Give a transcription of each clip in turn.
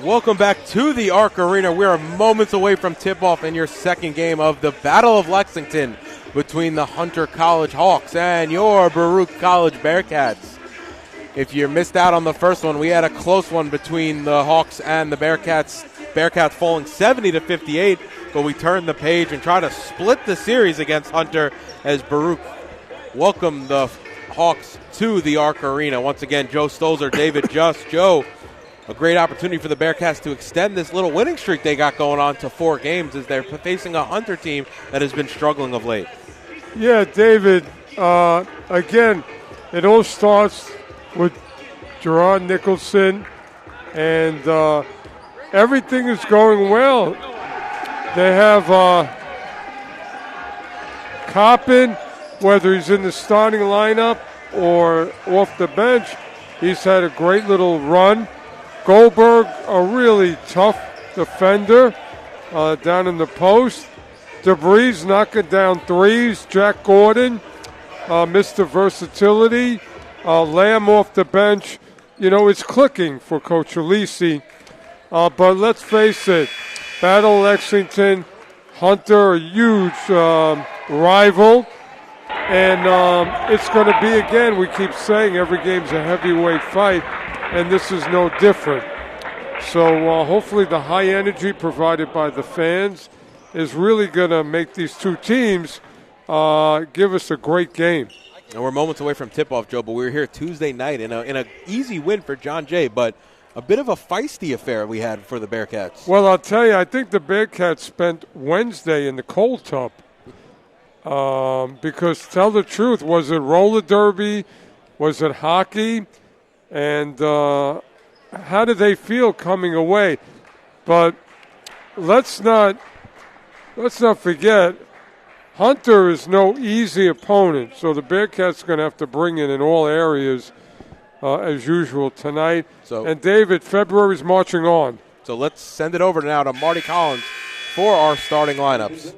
Welcome back to the Arc Arena. We are moments away from tip-off in your second game of the Battle of Lexington between the Hunter College Hawks and your Baruch College Bearcats. If you missed out on the first one, we had a close one between the Hawks and the Bearcats. Bearcats falling 70-58, but we turned the page and try to split the series against Hunter as Baruch welcomed the Hawks to the Arc Arena. Once again, Joe Stolzer, David Just. Joe, a great opportunity for the Bearcats to extend this little winning streak they got going on to 4 games as they're facing a Hunter team that has been struggling of late. Yeah, David, again, it all starts with Gerard Nicholson, and everything is going well. They have Coppin, whether he's in the starting lineup or off the bench, he's had a great little run. Goldberg, a really tough defender down in the post. DeBreeze knocking down threes. Jack Gordon, Mr. Versatility. Lamb off the bench. You know, it's clicking for Coach Alisi. But let's face it, Battle Lexington, Hunter, a huge rival. And it's going to be, again, we keep saying every game's a heavyweight fight, and this is no different. So hopefully the high energy provided by the fans is really going to make these two teams give us a great game. And we're moments away from tip-off, Joe, but we were here Tuesday night in an easy win for John Jay, but a bit of a feisty affair we had for the Bearcats. Well, I'll tell you, I think the Bearcats spent Wednesday in the cold tub. Because tell the truth, was it roller derby? Was it hockey? And how did they feel coming away? But let's not forget, Hunter is no easy opponent. So the Bearcats are going to have to bring it in all areas as usual tonight. And David, February's marching on. So let's send it over now to Marty Collins for our starting lineups.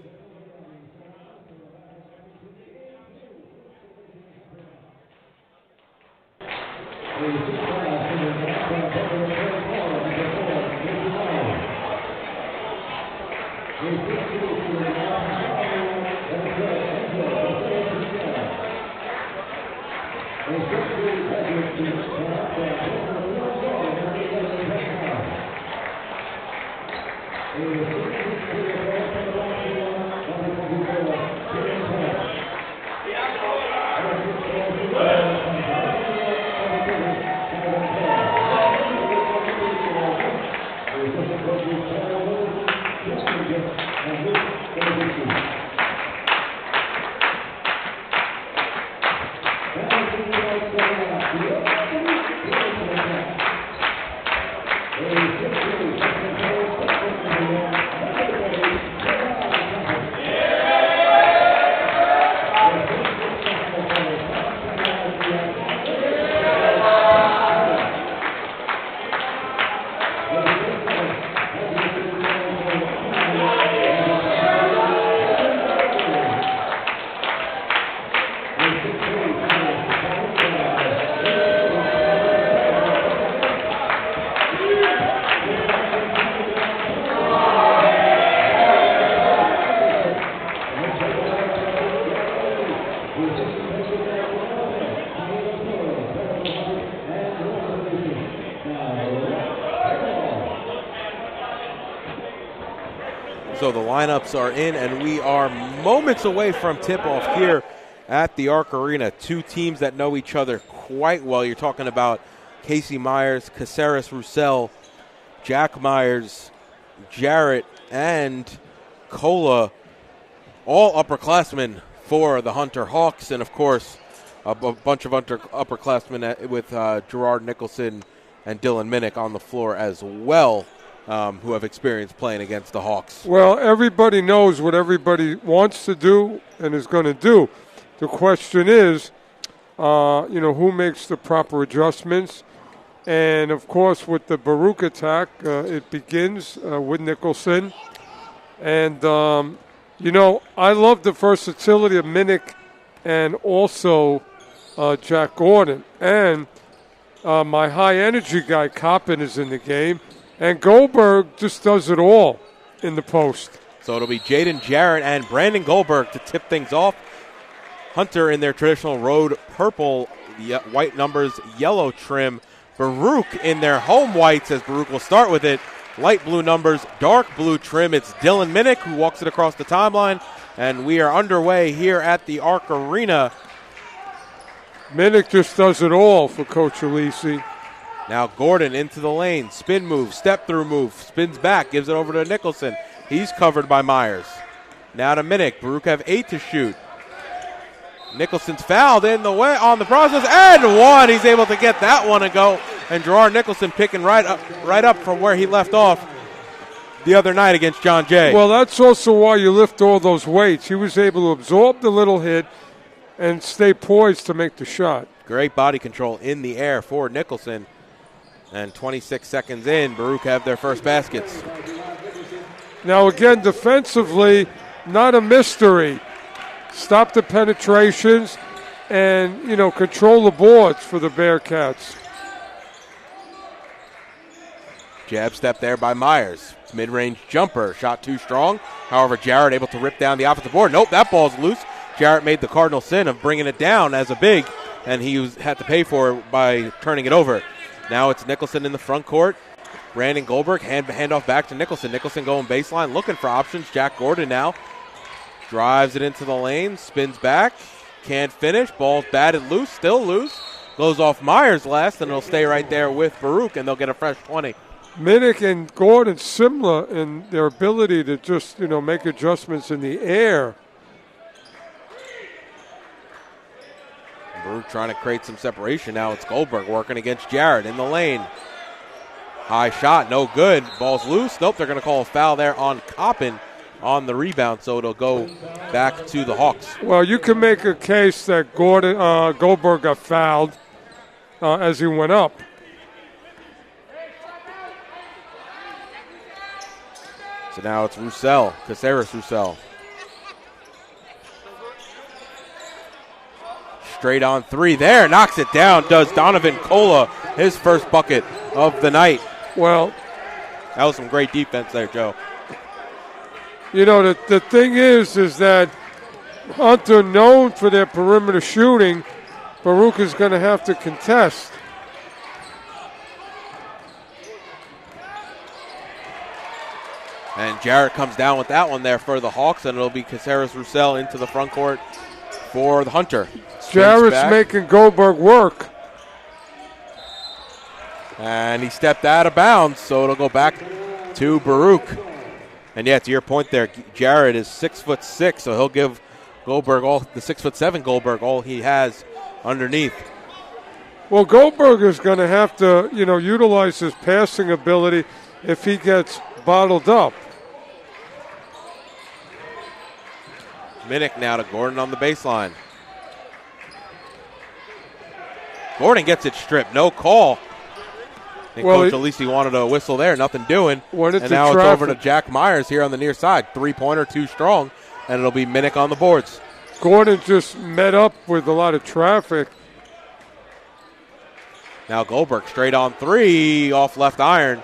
So the lineups are in, and we are moments away from tip-off here at the Arc Arena. Two teams that know each other quite well. You're talking about Casey Myers, Caceres Roussel, Jack Myers, Jarrett, and Cola, all upperclassmen for the Hunter Hawks, and of course a bunch of upperclassmen with Gerard Nicholson and Dylan Minnick on the floor as well. Who have experience playing against the Hawks. Well, everybody knows what everybody wants to do and is going to do. The question is, who makes the proper adjustments? And, of course, with the Baruch attack, it begins with Nicholson. And, I love the versatility of Minnick and also Jack Gordon. And my high-energy guy, Coppin, is in the game. And Goldberg just does it all in the post. So it'll be Jaden Jarrett and Brandon Goldberg to tip things off. Hunter in their traditional road purple, white numbers, yellow trim. Baruch in their home whites, as Baruch will start with it. Light blue numbers, dark blue trim. It's Dylan Minnick who walks it across the timeline. And we are underway here at the Arc Arena. Minnick just does it all for Coach Alisi. Now Gordon into the lane. Spin move, step through move. Spins back, gives it over to Nicholson. He's covered by Myers. Now to Minnick. Baruch have 8 to shoot. Nicholson's fouled in the way on the process, and one. He's able to get that one and go. And Gerard Nicholson picking right up from where he left off the other night against John Jay. Well, that's also why you lift all those weights. He was able to absorb the little hit and stay poised to make the shot. Great body control in the air for Nicholson. And 26 seconds in, Baruch have their first baskets. Now again, defensively, not a mystery. Stop the penetrations and, control the boards for the Bearcats. Jab step there by Myers. Mid-range jumper, shot too strong. However, Jarrett able to rip down the offensive board. Nope, that ball's loose. Jarrett made the cardinal sin of bringing it down as a big, and he had to pay for it by turning it over. Now it's Nicholson in the front court. Brandon Goldberg, hand off back to Nicholson. Nicholson going baseline, looking for options. Jack Gordon now drives it into the lane, spins back, can't finish. Ball's batted loose, still loose. Goes off Myers last, and it'll stay right there with Baruch, and they'll get a fresh 20. Minnick and Gordon similar in their ability to just, make adjustments in the air. Baruch trying to create some separation. Now it's Goldberg working against Jarrett in the lane. High shot, no good. Ball's loose. Nope, they're going to call a foul there on Coppin on the rebound, so it'll go back to the Hawks. Well, you can make a case that Goldberg got fouled as he went up. So now it's Roussel, Caceres Roussel. Straight on three there, knocks it down, does Donovan Cola, his first bucket of the night. Well, that was some great defense there, Joe. The thing is that Hunter, known for their perimeter shooting, Baruch is going to have to contest. And Jarrett comes down with that one there for the Hawks, and it'll be Caceres Roussel into the front court for the Hunter. Jarrett's making Goldberg work. And he stepped out of bounds, so it'll go back to Baruch. And yeah, to your point there, Jarrett is 6'6", so he'll give Goldberg the 6'7" Goldberg all he has underneath. Well, Goldberg is going to have to, utilize his passing ability if he gets bottled up. Minnick now to Gordon on the baseline. Gordon gets it stripped, no call. I think Coach Alisi wanted a whistle there, nothing doing. And now it's over to Jack Myers here on the near side. Three-pointer, too strong, and it'll be Minnick on the boards. Gordon just met up with a lot of traffic. Now Goldberg straight on three, off left iron.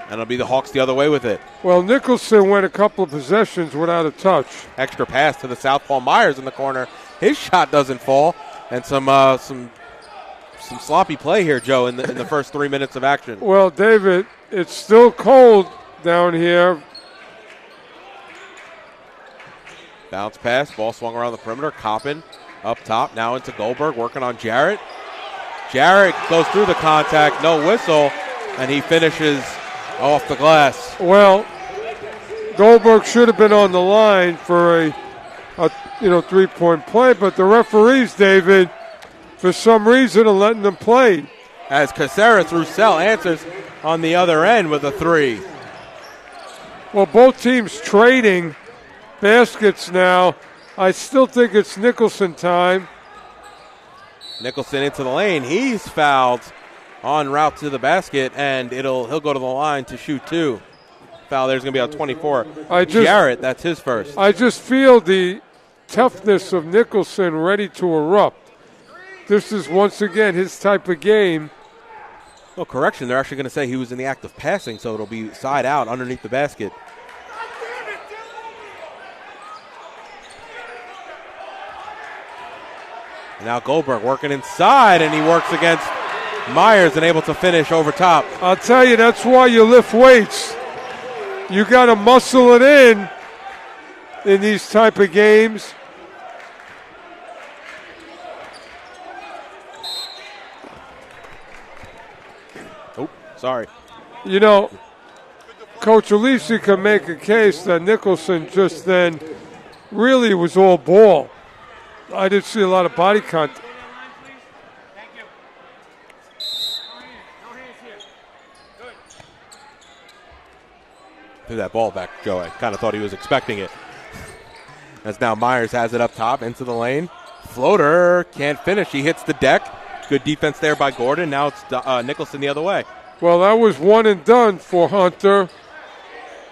And it'll be the Hawks the other way with it. Well, Nicholson went a couple of possessions without a touch. Extra pass to the southpaw Myers in the corner. His shot doesn't fall. And some sloppy play here, Joe, in the first 3 minutes of action. Well, David, it's still cold down here. Bounce pass, ball swung around the perimeter. Coppin up top, now into Goldberg, working on Jarrett. Jarrett goes through the contact, no whistle, and he finishes off the glass. Well, Goldberg should have been on the line for a three-point play, but the referees, David, for some reason are letting them play. As Caceres Roussel answers on the other end with a three. Well, both teams trading baskets now. I still think it's Nicholson time. Nicholson into the lane. He's fouled en route to the basket, and he'll go to the line to shoot two. Foul there's going to be on 24. Jarrett, that's his first. I just feel the toughness of Nicholson ready to erupt. This is once again his type of game. Well, correction, they're actually going to say he was in the act of passing, so it'll be side out underneath the basket. And now Goldberg working inside, and he works against Myers and able to finish over top. I'll tell you, that's why you lift weights. You got to muscle it in these type of games. Oh, sorry. You know, Coach Alisi can make a case that Nicholson just then really was all ball. I didn't see a lot of body contact. Threw that ball back, Joe. I kind of thought he was expecting it. As now Myers has it up top into the lane. Floater can't finish. He hits the deck. Good defense there by Gordon. Now it's Nicholson the other way. Well, that was one and done for Hunter.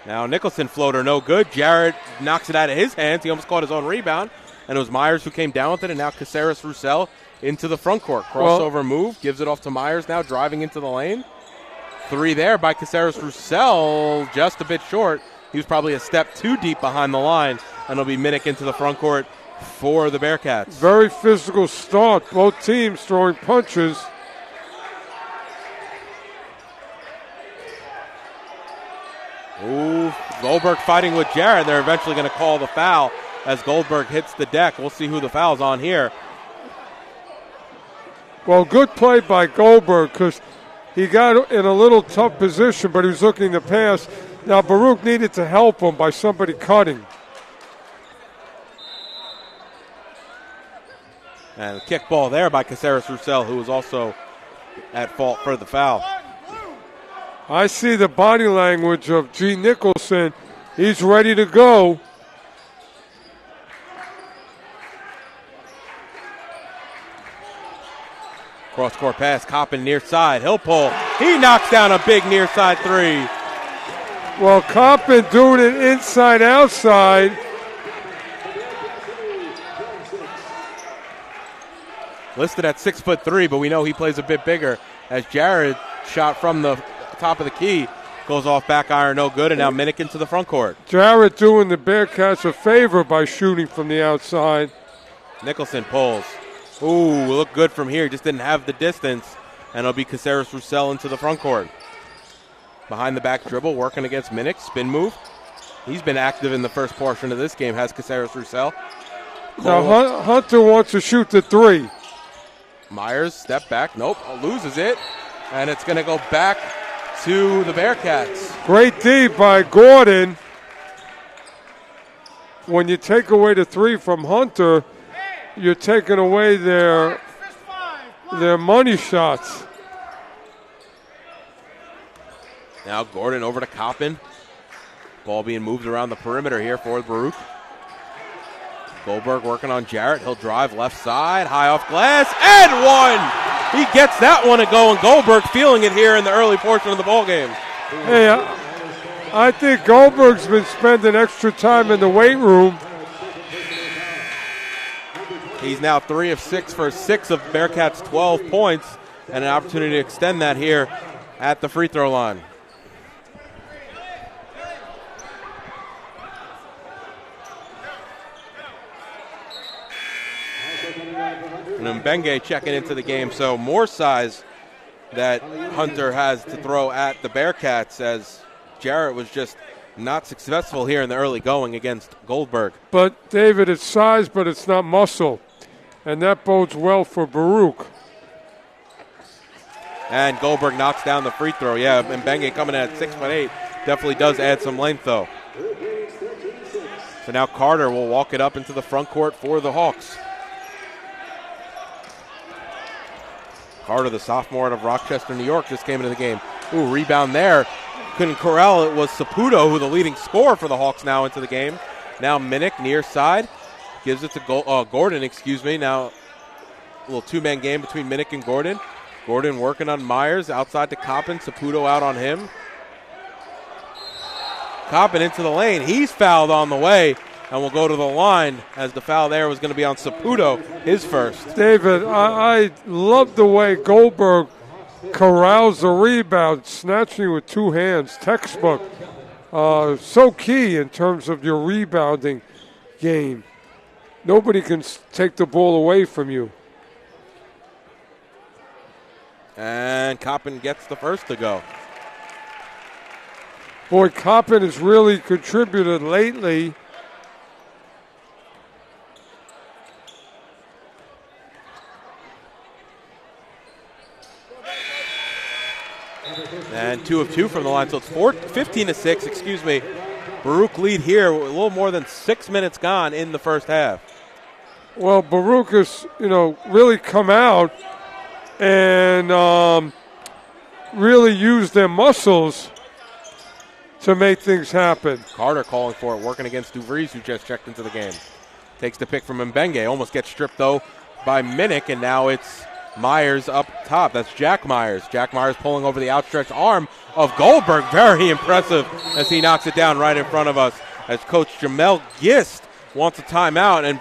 Now Nicholson floater no good. Jarrett knocks it out of his hands. He almost caught his own rebound. And it was Myers who came down with it. And now Caceres Roussel into the front court. Crossover move. Gives it off to Myers now driving into the lane. 3 there by Caceres Roussel. Just a bit short. He was probably a step too deep behind the line. And it'll be Minnick into the front court for the Bearcats. Very physical start. Both teams throwing punches. Ooh, Goldberg fighting with Jarrett. They're eventually going to call the foul as Goldberg hits the deck. We'll see who the foul's on here. Well, good play by Goldberg because he got in a little tough position, but he was looking to pass. Now, Baruch needed to help him by somebody cutting. And a kick ball there by Caceres Roussel, who was also at fault for the foul. I see the body language of G. Nicholson. He's ready to go. Cross-court pass, Coppin near side. He'll pull. He knocks down a big near side 3. Well, Coppin doing it inside-outside. Listed at 6'3", but we know he plays a bit bigger. As Jared shot from the top of the key goes off back iron, no good, and now Minnick into the front court. Jarrett doing the Bearcats a favor by shooting from the outside. Nicholson pulls. Ooh, look good from here. Just didn't have the distance, and it'll be Caceres Roussel into the front court. Behind the back dribble, working against Minnick. Spin move. He's been active in the first portion of this game, has Caceres Roussel. Now Hunter wants to shoot the 3. Myers, step back. Nope, loses it. And it's going to go back to the Bearcats. Great D by Gordon. When you take away the 3 from Hunter, you're taking away their money shots. Now Gordon over to Coppin. Ball being moved around the perimeter here for Baruch. Goldberg working on Jarrett. He'll drive left side, high off glass, and one! He gets that one to go, and Goldberg feeling it here in the early portion of the ball game. Hey, I think Goldberg's been spending extra time in the weight room. He's now 3 of 6 for 6 of Bearcats' 12 points, and an opportunity to extend that here at the free throw line. And Mbenge checking into the game, so more size that Hunter has to throw at the Bearcats, as Jarrett was just not successful here in the early going against Goldberg. But, David, it's size, but it's not muscle. And that bodes well for Baruch. And Goldberg knocks down the free throw. Yeah, Mbenge coming in at 6'8", definitely does add some length, though. So now Carter will walk it up into the front court for the Hawks. Carter, the sophomore out of Rochester, New York, just came into the game. Ooh, rebound there. Couldn't corral. It was Saputo, who the leading scorer for the Hawks, now into the game. Now Minnick near side. Gives it to Gordon, Now a little two-man game between Minnick and Gordon. Gordon working on Myers. Outside to Coppin. Saputo out on him. Coppin into the lane. He's fouled on the way. And we'll go to the line, as the foul there was going to be on Saputo, his first. David, I love the way Goldberg corrals the rebound, snatching with two hands, textbook. So key in terms of your rebounding game. Nobody can take the ball away from you. And Coppin gets the first to go. Boy, Coppin has really contributed lately. And 2 of 2 from the line, so it's 15-6, excuse me. Baruch lead here, a little more than 6 minutes gone in the first half. Well, Baruch has, really come out and really used their muscles to make things happen. Carter calling for it, working against DeVries, who just checked into the game. Takes the pick from Mbenge, almost gets stripped, though, by Minnick, and now it's Myers up top. That's Jack Myers. Jack Myers pulling over the outstretched arm of Goldberg. Very impressive as he knocks it down right in front of us. As Coach Jamel Gist wants a timeout, and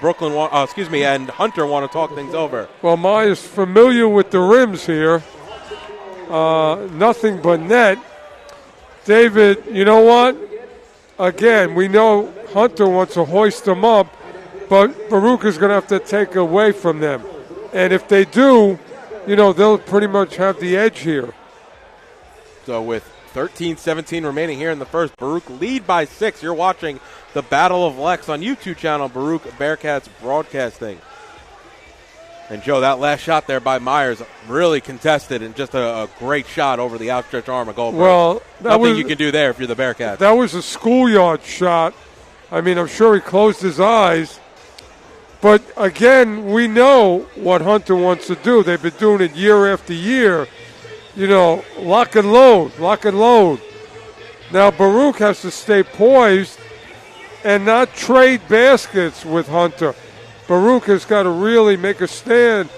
and Hunter want to talk things over. Well, Myers familiar with the rims here. Nothing but net. David, you know what? Again, we know Hunter wants to hoist them up, but Baruch is going to have to take away from them. And if they do, they'll pretty much have the edge here. So with 13-17 remaining here in the first, Baruch lead by 6. You're watching the Battle of Lex on YouTube channel, Baruch Bearcats Broadcasting. And Joe, that last shot there by Myers, really contested and just a great shot over the outstretched arm of Goldberg. Well, nothing you can do there if you're the Bearcats. That was a schoolyard shot. I mean, I'm sure he closed his eyes. But, again, we know what Hunter wants to do. They've been doing it year after year. Lock and load, lock and load. Now, Baruch has to stay poised and not trade baskets with Hunter. Baruch has got to really make a stand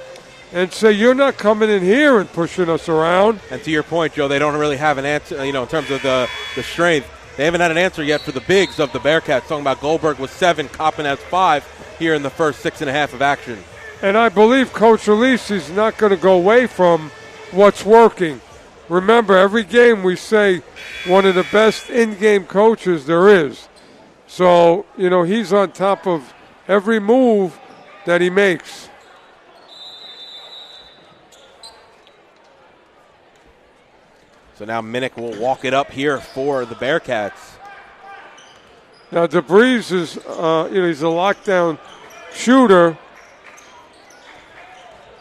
and say, you're not coming in here and pushing us around. And to your point, Joe, they don't really have an answer, in terms of the strength. They haven't had an answer yet for the bigs of the Bearcats. Talking about Goldberg with 7, Coppin has 5 here in the first 6.5 of action. And I believe Coach Elise is not going to go away from what's working. Remember, every game we say one of the best in-game coaches there is. So, he's on top of every move that he makes. So now Minnick will walk it up here for the Bearcats. Now DeVries is, he's a lockdown shooter.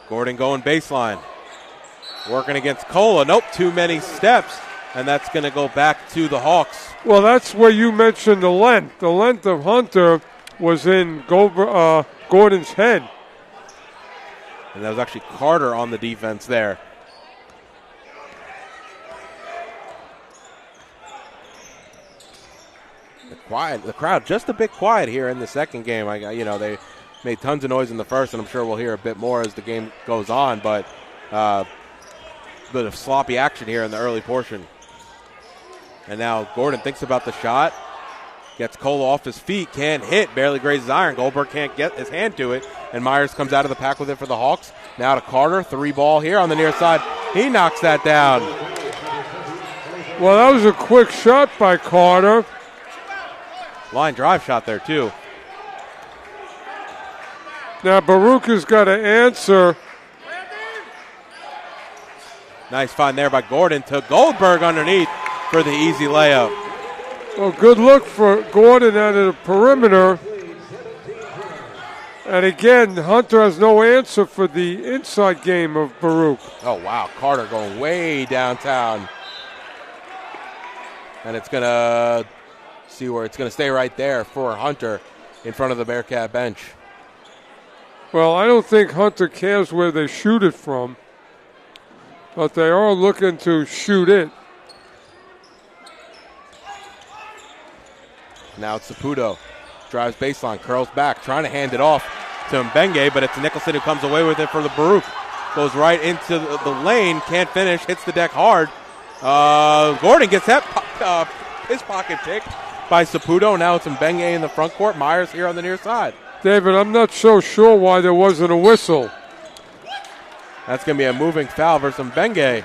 Gordon going baseline. Working against Cola. Nope, too many steps. And that's going to go back to the Hawks. Well, that's where you mentioned the length. The length of Hunter was in Gordon's head. And that was actually Carter on the defense there. The crowd just a bit quiet here in the second game. They made tons of noise in the first, and I'm sure we'll hear a bit more as the game goes on. But a bit of sloppy action here in the early portion. And now Gordon thinks about the shot. Gets Cole off his feet, can't hit, barely grazes iron. Goldberg can't get his hand to it, and Myers comes out of the pack with it for the Hawks. Now to Carter, 3 ball here on the near side. He knocks that down. Well, that was a quick shot by Carter. Line drive shot there, too. Now Baruch has got to answer. Nice find there by Gordon to Goldberg underneath for the easy layup. Well, good look for Gordon out of the perimeter. And again, Hunter has no answer for the inside game of Baruch. Oh, wow. Carter going way downtown. And it's going to stay right there for Hunter in front of the Bearcat bench. Well, I don't think Hunter cares where they shoot it from, but they are looking to shoot it. Now it's Saputo. Drives baseline, curls back, trying to hand it off to Mbenge, but it's Nicholson who comes away with it for the Baruch. Goes right into the lane, can't finish, hits the deck hard. Gordon gets his pocket picked by Saputo. Now it's Mbenge in the front court. Myers here on the near side. David, I'm not so sure why there wasn't a whistle. That's going to be a moving foul versus Mbenge.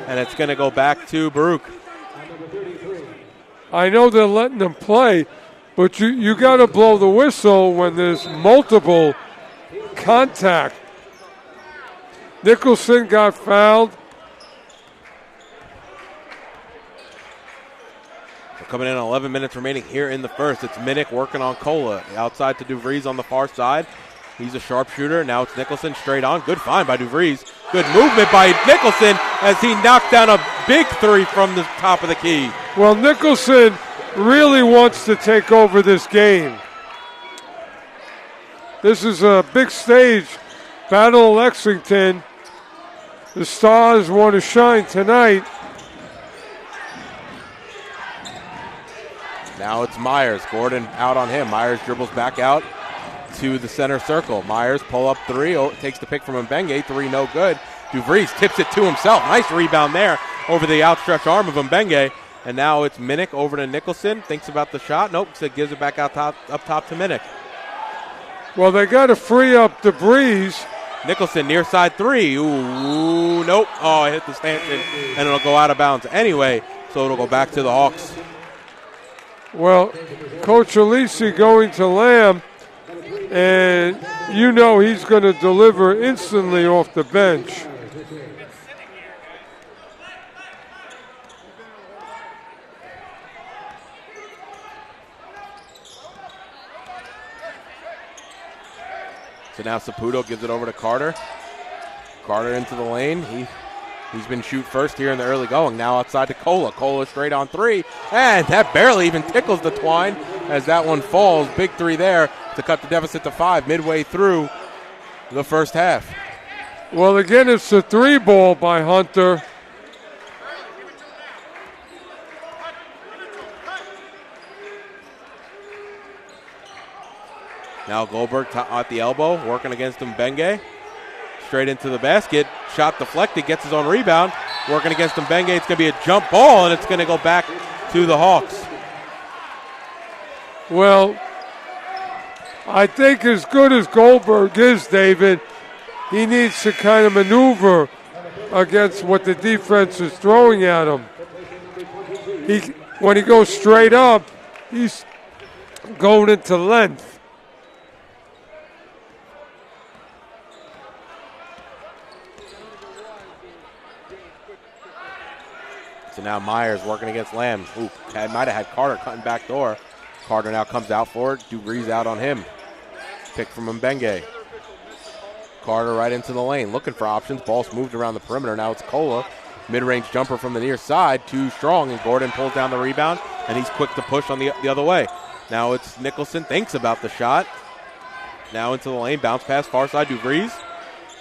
And it's going to go back to Baruch. I know they're letting them play, but you got to blow the whistle when there's multiple contact. Nicholson got fouled. We're coming in 11 minutes remaining here in the first. It's Minnick working on Cola. Outside to DeVries on the far side. He's a sharpshooter. Now it's Nicholson straight on. Good find by DeVries. Good movement by Nicholson as he knocked down a big three from the top of the key. Well, Nicholson really wants to take over this game. This is a big stage. Battle of Lexington. The Stars want to shine tonight. Now it's Myers. Gordon out on him. Myers dribbles back out to the center circle. Myers pull up three. Takes the pick from Mbenge. Three no good. DeVries tips it to himself. Nice rebound there over the outstretched arm of Mbenge. And now it's Minnick over to Nicholson. Thinks about the shot. Nope. So gives it back up top to Minnick. Well, they got to free up DeVries. Nicholson near side three. Ooh, nope. Oh, it hit the stanchion, and it'll go out of bounds anyway, so it'll go back to the Hawks. Well, Coach Alisi going to Lamb, and you know he's going to deliver instantly off the bench. So now Saputo gives it over to Carter. Carter into the lane. He's been shoot first here in the early going. Now outside to Cola. Cola straight on three. And that barely even tickles the twine as that one falls. Big three there to cut the deficit to 5 midway through the first half. Well, again, it's a 3-ball by Hunter. Now Goldberg at the elbow, working against Mbenge. Straight into the basket. Shot deflected, gets his own rebound. Working against Mbenge. It's going to be a jump ball, and it's going to go back to the Hawks. Well, I think as good as Goldberg is, David, he needs to kind of maneuver against what the defense is throwing at him. When he goes straight up, he's going into length. So now Myers working against Lamb. Ooh, might have had Carter cutting back door. Carter now comes out for it. DeVries out on him. Pick from Mbenge. Carter right into the lane, looking for options. Ball's moved around the perimeter. Now it's Cola. Mid-range jumper from the near side. Too strong, and Gordon pulls down the rebound, and he's quick to push on the other way. Now it's Nicholson. Thinks about the shot. Now into the lane. Bounce pass far side. DeVries.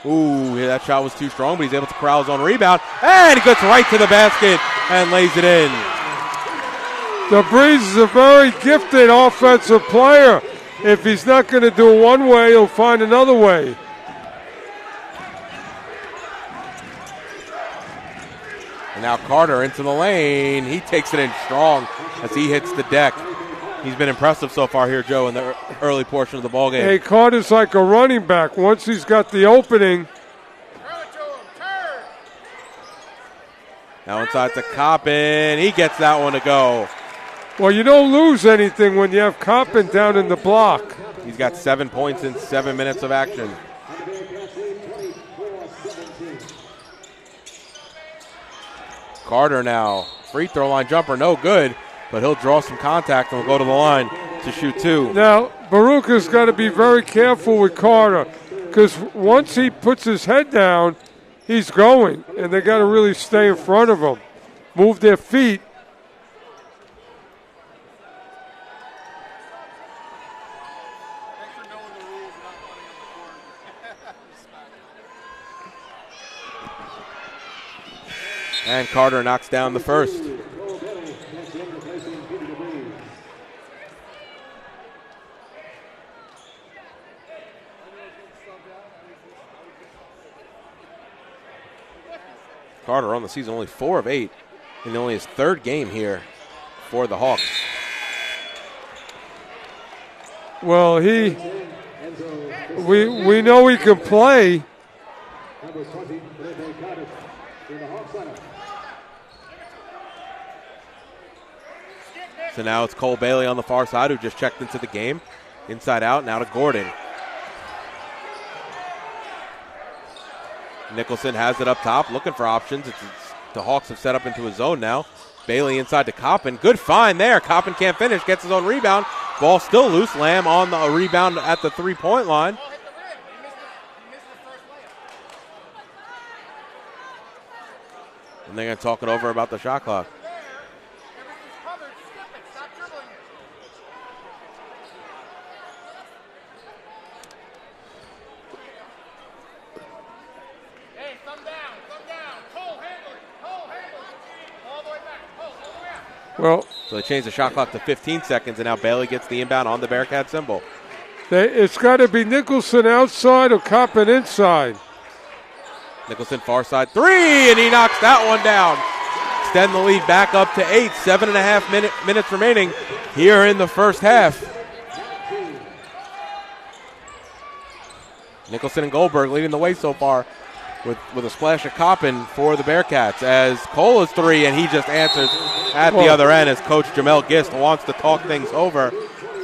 Ooh, yeah, that shot was too strong, but he's able to corral his own rebound. And he gets right to the basket and lays it in. DeVries is a very gifted offensive player. If he's not going to do it one way, he'll find another way. And now Carter into the lane. He takes it in strong as he hits the deck. He's been impressive so far here, Joe, in the early portion of the ballgame. Hey, Carter's like a running back. Once he's got the opening. Now inside to Coppin. He gets that one to go. Well, you don't lose anything when you have Coppin down in the block. He's got 7 points in 7 minutes of action. Carter now. Free throw line jumper, no good. But he'll draw some contact and will go to the line to shoot 2. Now, Baruch has got to be very careful with Carter because once he puts his head down, he's going, and they got to really stay in front of him, move their feet. And Carter knocks down the first. Carter on the season only 4 of 8 in only his 3rd game here for the Hawks. Well, we know he can play, So now it's Cole Bailey on the far side who just checked into the game. Inside out, now to Gordon. Nicholson has it up top, looking for options. The Hawks have set up into a zone now. Bailey inside to Coppin. Good find there. Coppin can't finish, gets his own rebound. Ball still loose. Lamb on the rebound at the three-point line. And they're going to talk it over about the shot clock. Well, so they changed the shot clock to 15 seconds, and now Bailey gets the inbound on the Bearcat symbol. It's got to be Nicholson outside or Coppin inside. Nicholson far side three, and he knocks that one down. Extend the lead back up to 8. 7.5 minutes remaining here in the first half. Nicholson and Goldberg leading the way so far with a splash of Coppin for the Bearcats as Cola's three, and he just answers at the other end as Coach Jamel Gist wants to talk things over.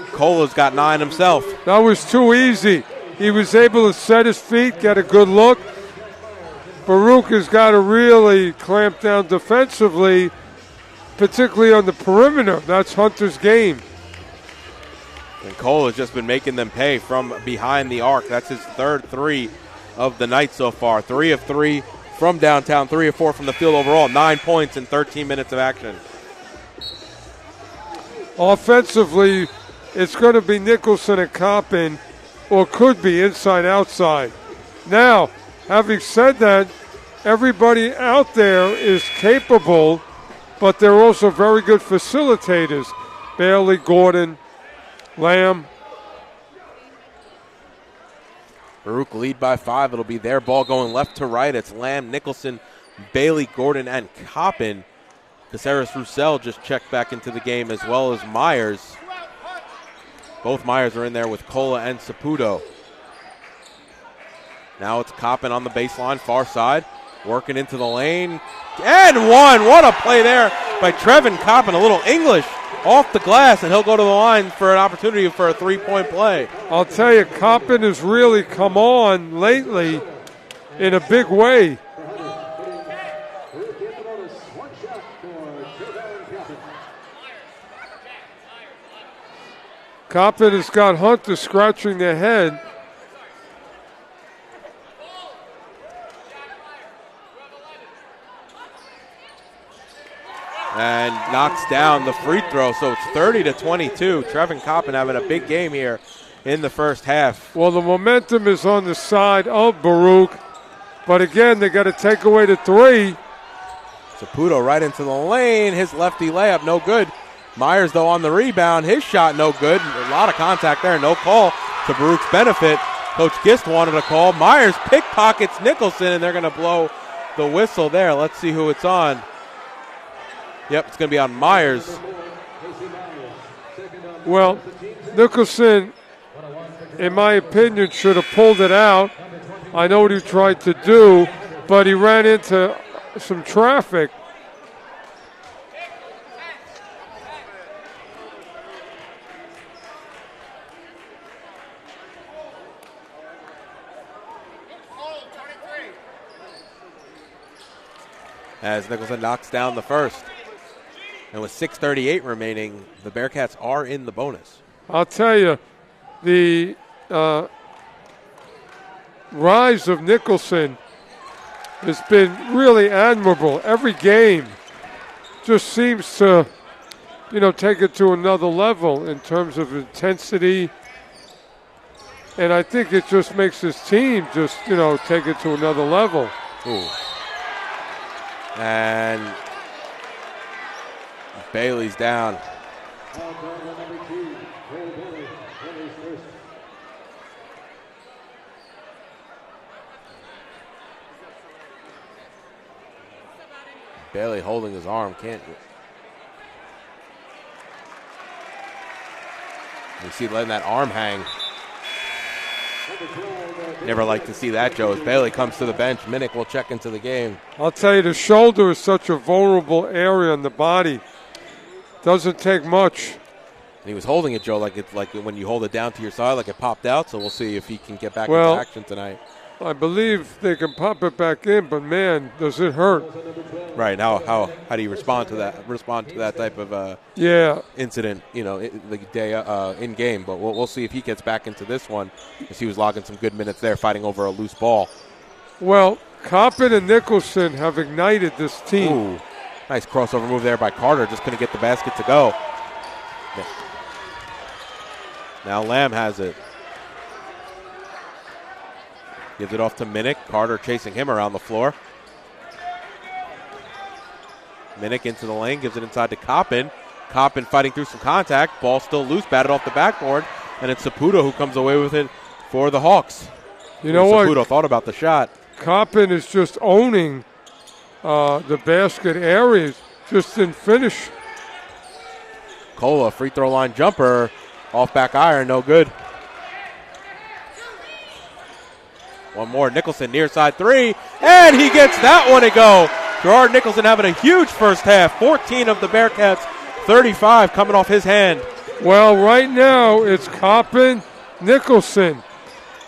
Cola's got 9 himself. That was too easy. He was able to set his feet, get a good look. Baruch has got to really clamp down defensively, particularly on the perimeter. That's Hunter's game. And Cole has just been making them pay from behind the arc. That's his third three of the night so far. 3 of 3 from downtown, 3 of 4 from the field overall. 9 points in 13 minutes of action. Offensively, it's going to be Nicholson and Coppin, or could be inside-outside. Now, having said that, everybody out there is capable, but they're also very good facilitators. Bailey, Gordon, Lamb. Baruch lead by 5. It'll be their ball going left to right. It's Lamb, Nicholson, Bailey, Gordon, and Coppin. Caceres Roussel just checked back into the game, as well as Myers. Both Myers are in there with Cola and Saputo. Now it's Coppin on the baseline, far side, working into the lane. And one! What a play there by Trevon Coppin. A little English off the glass, and he'll go to the line for an opportunity for a three-point play. I'll tell you, Coppin has really come on lately in a big way. Coppin has got Hunter scratching their head. And knocks down the free throw, so it's 30-22. Trevon Coppin having a big game here in the first half. Well, the momentum is on the side of Baruch, but again, they got to take away the three. Saputo right into the lane. His lefty layup, no good. Myers, though, on the rebound. His shot, no good. A lot of contact there. No call to Baruch's benefit. Coach Gist wanted a call. Myers pickpockets Nicholson, and they're going to blow the whistle there. Let's see who it's on. Yep, it's going to be on Myers. Well, Nicholson, in my opinion, should have pulled it out. I know what he tried to do, but he ran into some traffic. As Nicholson knocks down the first. And with 6:38 remaining, the Bearcats are in the bonus. I'll tell you, the rise of Nicholson has been really admirable. Every game just seems to, take it to another level in terms of intensity. And I think it just makes his team just, take it to another level. Ooh. And Bailey's down. Bailey holding his arm, can't you? You see letting that arm hang. Never like to see that, Joe. As Bailey comes to the bench, Minnick will check into the game. I'll tell you, the shoulder is such a vulnerable area in the body. Doesn't take much. And he was holding it, Joe, like it's like when you hold it down to your side, like it popped out. So we'll see if he can get back into action tonight. I believe they can pop it back in, but man, does it hurt? Right. How do you respond to that? Respond to that type of incident, in game. But we'll see if he gets back into this one, as he was logging some good minutes there, fighting over a loose ball. Well, Coppin and Nicholson have ignited this team. Ooh, nice crossover move there by Carter. Just couldn't get the basket to go. Now Lamb has it. Gives it off to Minnick. Carter chasing him around the floor. Minnick into the lane, gives it inside to Coppin. Coppin fighting through some contact. Ball still loose, batted off the backboard. And it's Saputo who comes away with it for the Hawks. You know what? Saputo thought about the shot. Coppin is just owning the basket areas. Just didn't finish. Cola, free throw line jumper. Off back iron, no good. One more, Nicholson near side three, and he gets that one to go. Gerard Nicholson having a huge first half. 14 of the Bearcats, 35 coming off his hand. Well, right now it's Coppin, Nicholson.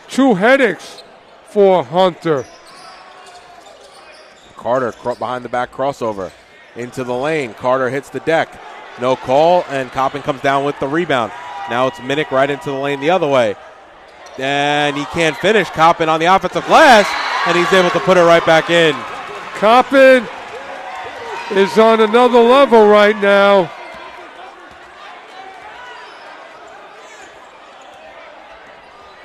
2 headaches for Hunter. Carter behind the back crossover into the lane. Carter hits the deck. No call, and Coppin comes down with the rebound. Now it's Minnick right into the lane the other way. And he can't finish. Coppin on the offensive glass, and he's able to put it right back in. Coppin is on another level right now.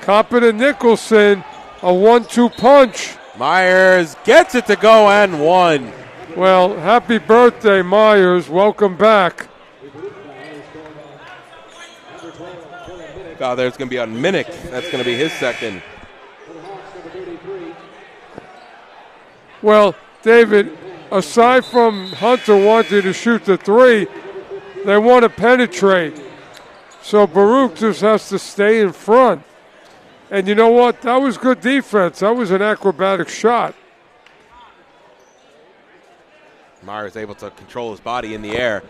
Coppin and Nicholson, a 1-2 punch. Myers gets it to go and one. Well, happy birthday, Myers. Welcome back. There's going to be on Minnick. That's going to be his second. Well, David, aside from Hunter wanting to shoot the 3, they want to penetrate. So Baruch just has to stay in front. And you know what? That was good defense. That was an acrobatic shot. Myers able to control his body in the air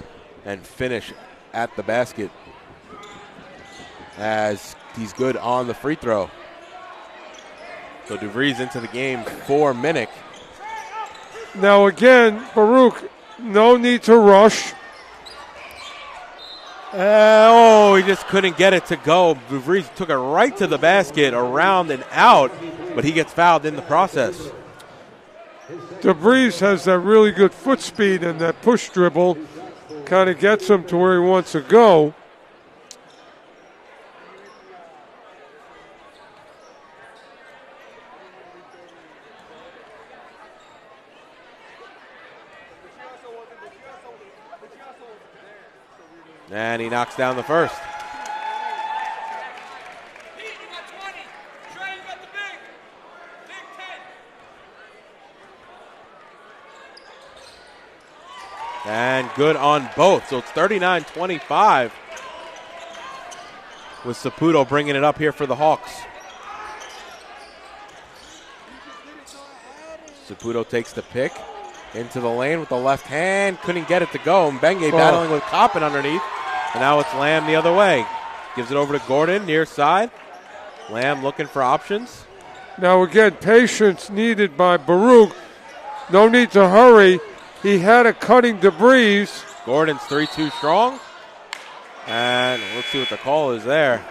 and finish at the basket, as he's good on the free throw. So DeVries into the game for Minnick. Now again, Baruch, no need to rush. He just couldn't get it to go. DeVries took it right to the basket, around and out, but he gets fouled in the process. DeVries has that really good foot speed, and that push dribble kind of gets him to where he wants to go. And he knocks down the first. And good on both. So it's 39-25 with Saputo bringing it up here for the Hawks. Saputo takes the pick into the lane with the left hand. Couldn't get it to go. Mbenge battling with Coppin underneath. And now it's Lamb the other way. Gives it over to Gordon near side. Lamb looking for options. Now again, patience needed by Baruch. No need to hurry. He had a cutting DeVries. Gordon's 3-2 strong. And let's see what the call is there.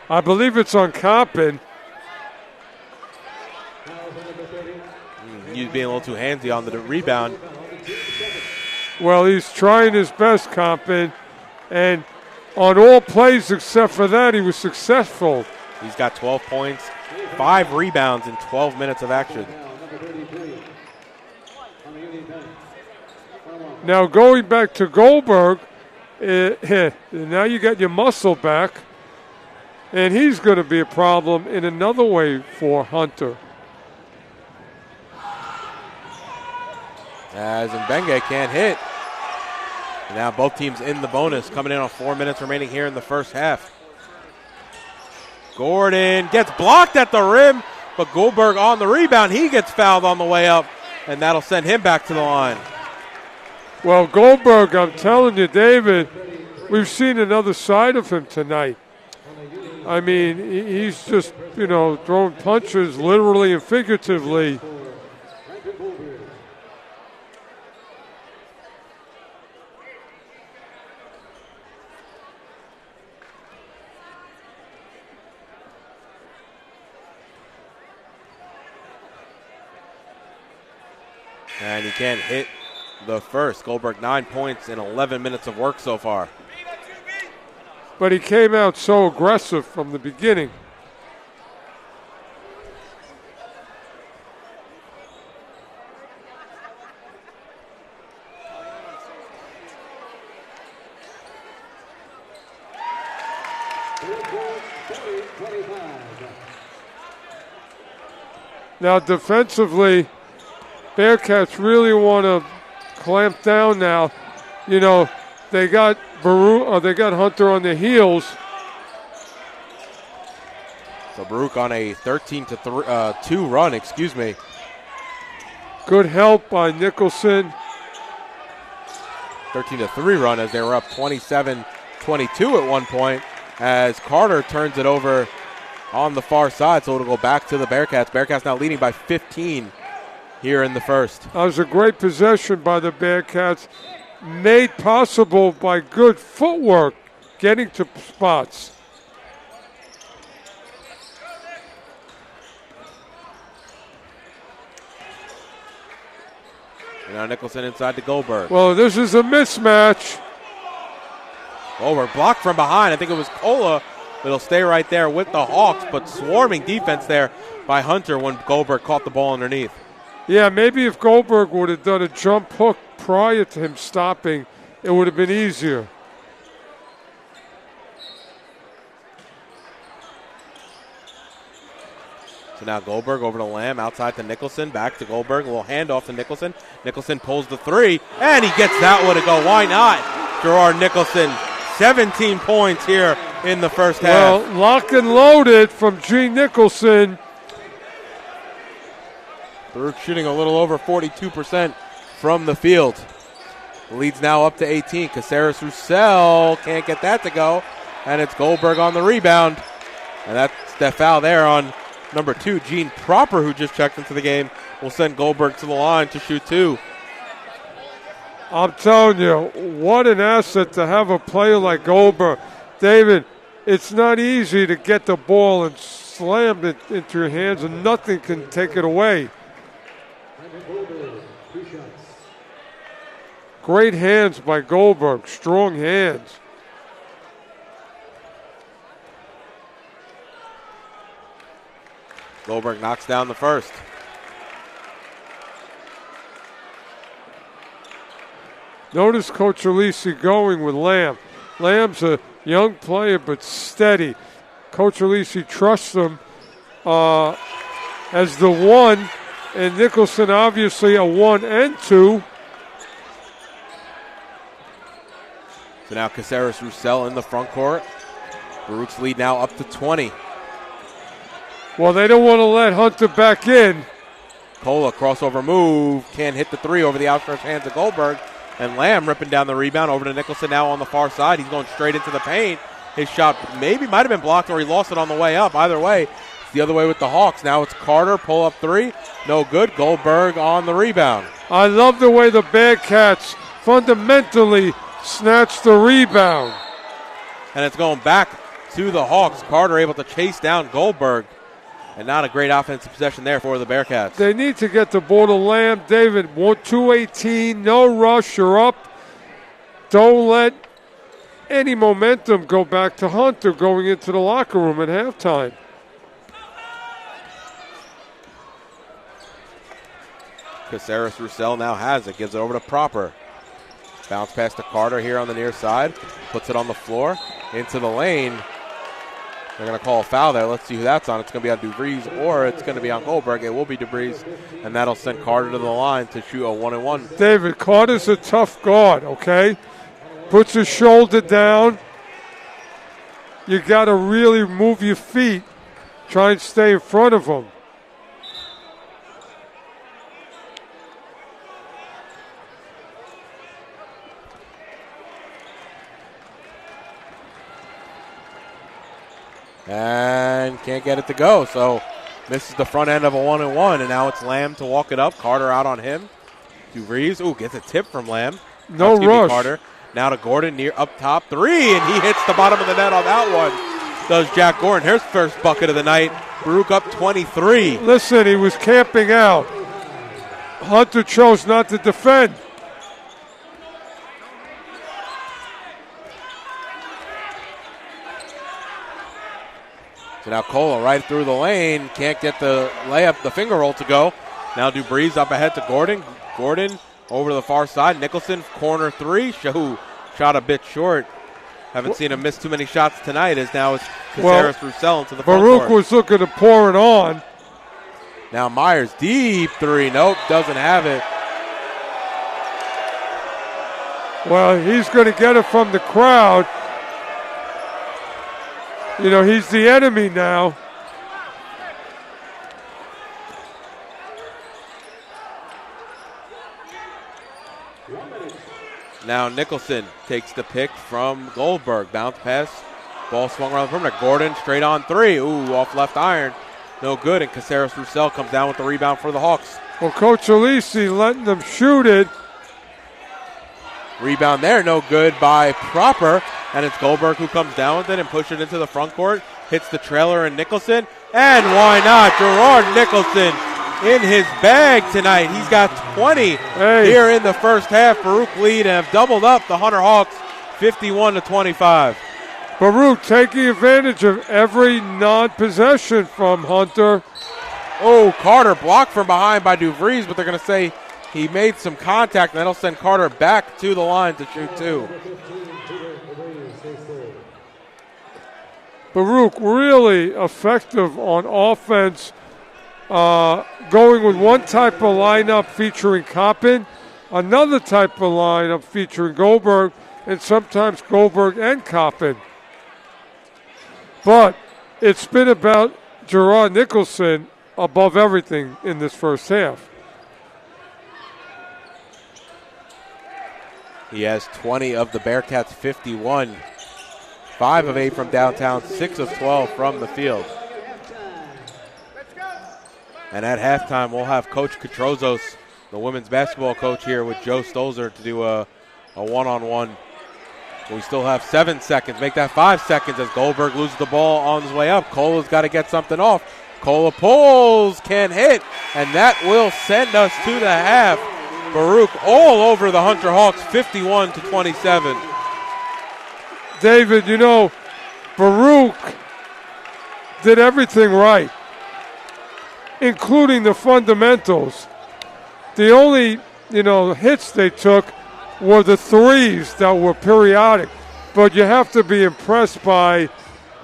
I believe it's on Coppin. He's being a little too handsy on the rebound. Well, he's trying his best, Coppin. And on all plays except for that, he was successful. He's got 12 points, 5 rebounds in 12 minutes of action. Now going back to Goldberg, now you got your muscle back, and he's going to be a problem in another way for Hunter. As Mbenge can't hit. And now both teams in the bonus, coming in on 4 minutes remaining here in the first half. Gordon gets blocked at the rim, but Goldberg on the rebound. He gets fouled on the way up, and that'll send him back to the line. Well, Goldberg, I'm telling you, David, we've seen another side of him tonight. I mean, he's just, throwing punches literally and figuratively. And he can't hit the first. Goldberg 9 points in 11 minutes of work so far. But he came out so aggressive from the beginning. Now defensively, Bearcats really want to clamp down now. They got Baruch, they got Hunter on the heels. So Baruch on a 13-2 run, Good help by Nicholson. 13-3 run as they were up 27-22 at one point as Carter turns it over on the far side. So it'll go back to the Bearcats. Bearcats now leading by 15 here in the first. That was a great possession by the Bearcats, made possible by good footwork, getting to spots. Now Nicholson inside to Goldberg. Well, this is a mismatch. Goldberg blocked from behind. I think it was Cola. It'll stay right there with the Hawks, but swarming defense there by Hunter when Goldberg caught the ball underneath. Yeah, maybe if Goldberg would have done a jump hook prior to him stopping, it would have been easier. So now Goldberg over to Lamb, outside to Nicholson, back to Goldberg, a little handoff to Nicholson. Nicholson pulls the three, and he gets that one to go. Why not? Gerard Nicholson, 17 points here in the first half. Well, lock and loaded from G. Nicholson. Baruch shooting a little over 42% from the field. The lead's now up to 18. Caceres Roussel can't get that to go, and it's Goldberg on the rebound. And that's that foul there on number 2, Gene Proper, who just checked into the game, will send Goldberg to the line to shoot 2. I'm telling you, what an asset to have a player like Goldberg. David, it's not easy to get the ball and slam it into your hands, and nothing can take it away. Great hands by Goldberg, strong hands. Goldberg knocks down the first. Notice Coach Alisi going with Lamb. Lamb's a young player but steady. Coach Alisi trusts him as the 1, and Nicholson obviously a 1 and 2. So now Caceres Roussel in the front court. Baruch's lead now up to 20. Well, they don't want to let Hunter back in. Cola crossover move, can't hit the 3 over the outstretched hands of Goldberg. And Lamb ripping down the rebound over to Nicholson now on the far side. He's going straight into the paint. His shot might have been blocked or he lost it on the way up. Either way, it's the other way with the Hawks. Now it's Carter, pull up 3. No good. Goldberg on the rebound. I love the way the Bearcats fundamentally snatched the rebound. And it's going back to the Hawks. Carter able to chase down Goldberg. And not a great offensive possession there for the Bearcats. They need to get the ball to Lamb. David, 2:18, no rush, you're up. Don't let any momentum go back to Hunter going into the locker room at halftime. Caceres Roussel now has it, gives it over to Proper. Bounce pass to Carter here on the near side. Puts it on the floor, into the lane. They're going to call a foul there. Let's see who that's on. It's going to be on DeVries or it's going to be on Goldberg. It will be DeVries, and that'll send Carter to the line to shoot a 1-and-1. David, Carter's a tough guard, okay? Puts his shoulder down. You got to really move your feet try and stay in front of them. And can't get it to go, so misses the front end of a 1-and-1, and now it's Lamb to walk it up. Carter out on him. DeVries, gets a tip from Lamb. No rush. Carter. Now to Gordon near up top, 3, and he hits the bottom of the net on that one. Does Jack Gordon. Here's first bucket of the night. Baruch up 23. Listen, he was camping out. Hunter chose not to defend. So now Cola right through the lane. Can't get the layup, the finger roll to go. Now DeVries up ahead to Gordon. Gordon over to the far side. Nicholson, corner 3. Shahu shot a bit short. Haven't seen him miss too many shots tonight, as now it's Caceres Roussel into the front court. Baruch was looking to pour it on. Now Myers, deep 3. Nope, doesn't have it. Well, he's going to get it from the crowd. You know, he's the enemy now. Now Nicholson takes the pick from Goldberg. Bounce pass. Ball swung around the perimeter. Gordon straight on 3. Off left iron. No good, and Caceres Roussel comes down with the rebound for the Hawks. Well, Coach Alisi letting them shoot it. Rebound there, no good by Proper, and it's Goldberg who comes down with it and pushes it into the front court. Hits the trailer and Nicholson, and why not? Gerard Nicholson in his bag tonight. He's got 20 here in the first half. Baruch lead and have doubled up the Hunter Hawks 51-25. Baruch taking advantage of every non-possession from Hunter. Carter blocked from behind by DeVries, but they're going to say he made some contact, and that'll send Carter back to the line to shoot 2. Baruch really effective on offense, going with one type of lineup featuring Coppin, another type of lineup featuring Goldberg, and sometimes Goldberg and Coppin. But it's been about Gerard Nicholson above everything in this first half. He has 20 of the Bearcats' 51. 5 of 8 from downtown, 6 of 12 from the field. And at halftime, we'll have Coach Katrozos, the women's basketball coach, here with Joe Stolzer to do a one-on-one. We still have 7 seconds. Make that 5 seconds as Goldberg loses the ball on his way up. Cola's got to get something off. Cola pulls, can hit, and that will send us to the half. Baruch all over the Hunter Hawks, 51-27. David, you know, Baruch did everything right, including the fundamentals. The only, hits they took were the threes that were periodic. But you have to be impressed by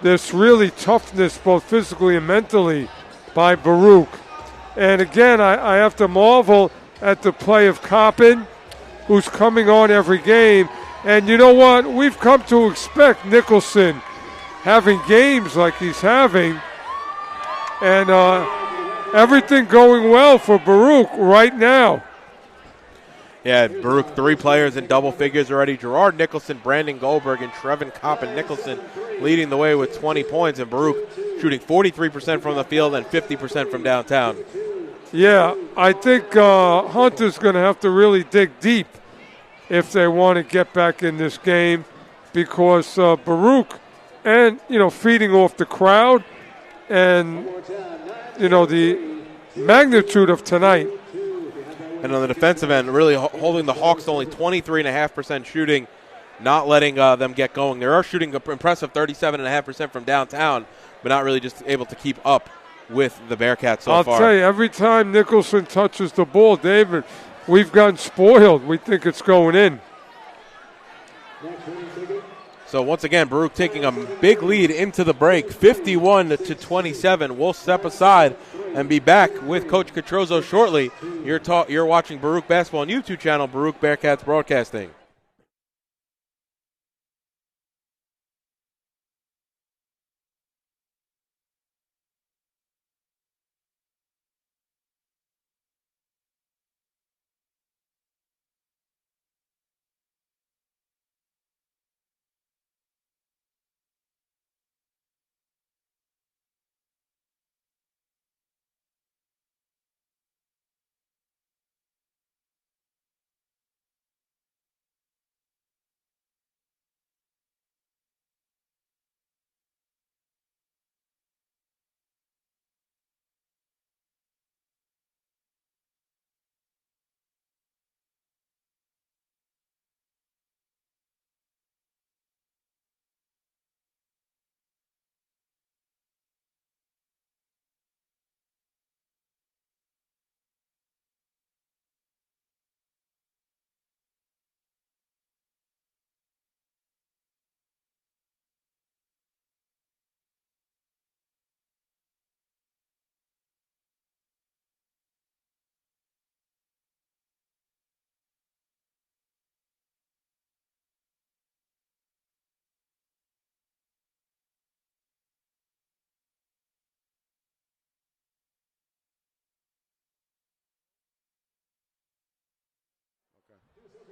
this really toughness, both physically and mentally, by Baruch. And again, I have to marvel at the play of Coppin, who's coming on every game. And you know what? We've come to expect Nicholson having games like he's having. And everything going well for Baruch right now. Yeah, Baruch, 3 players in double figures already. Gerard Nicholson, Brandon Goldberg, and Trevon Coppin. Nicholson leading the way with 20 points, and Baruch shooting 43% from the field and 50% from downtown. Yeah, I think Hunter's going to have to really dig deep if they want to get back in this game, because Baruch and, feeding off the crowd and, the magnitude of tonight. And on the defensive end, really holding the Hawks to only 23.5% shooting, not letting them get going. They are shooting an impressive 37.5% from downtown, but not really just able to keep up with the Bearcats so far. I'll tell you, every time Nicholson touches the ball, David, we've gotten spoiled. We think it's going in. So once again, Baruch taking a big lead into the break, 51-27. We'll step aside and be back with Coach Katrozo shortly. You're watching Baruch Basketball on YouTube channel, Baruch Bearcats Broadcasting.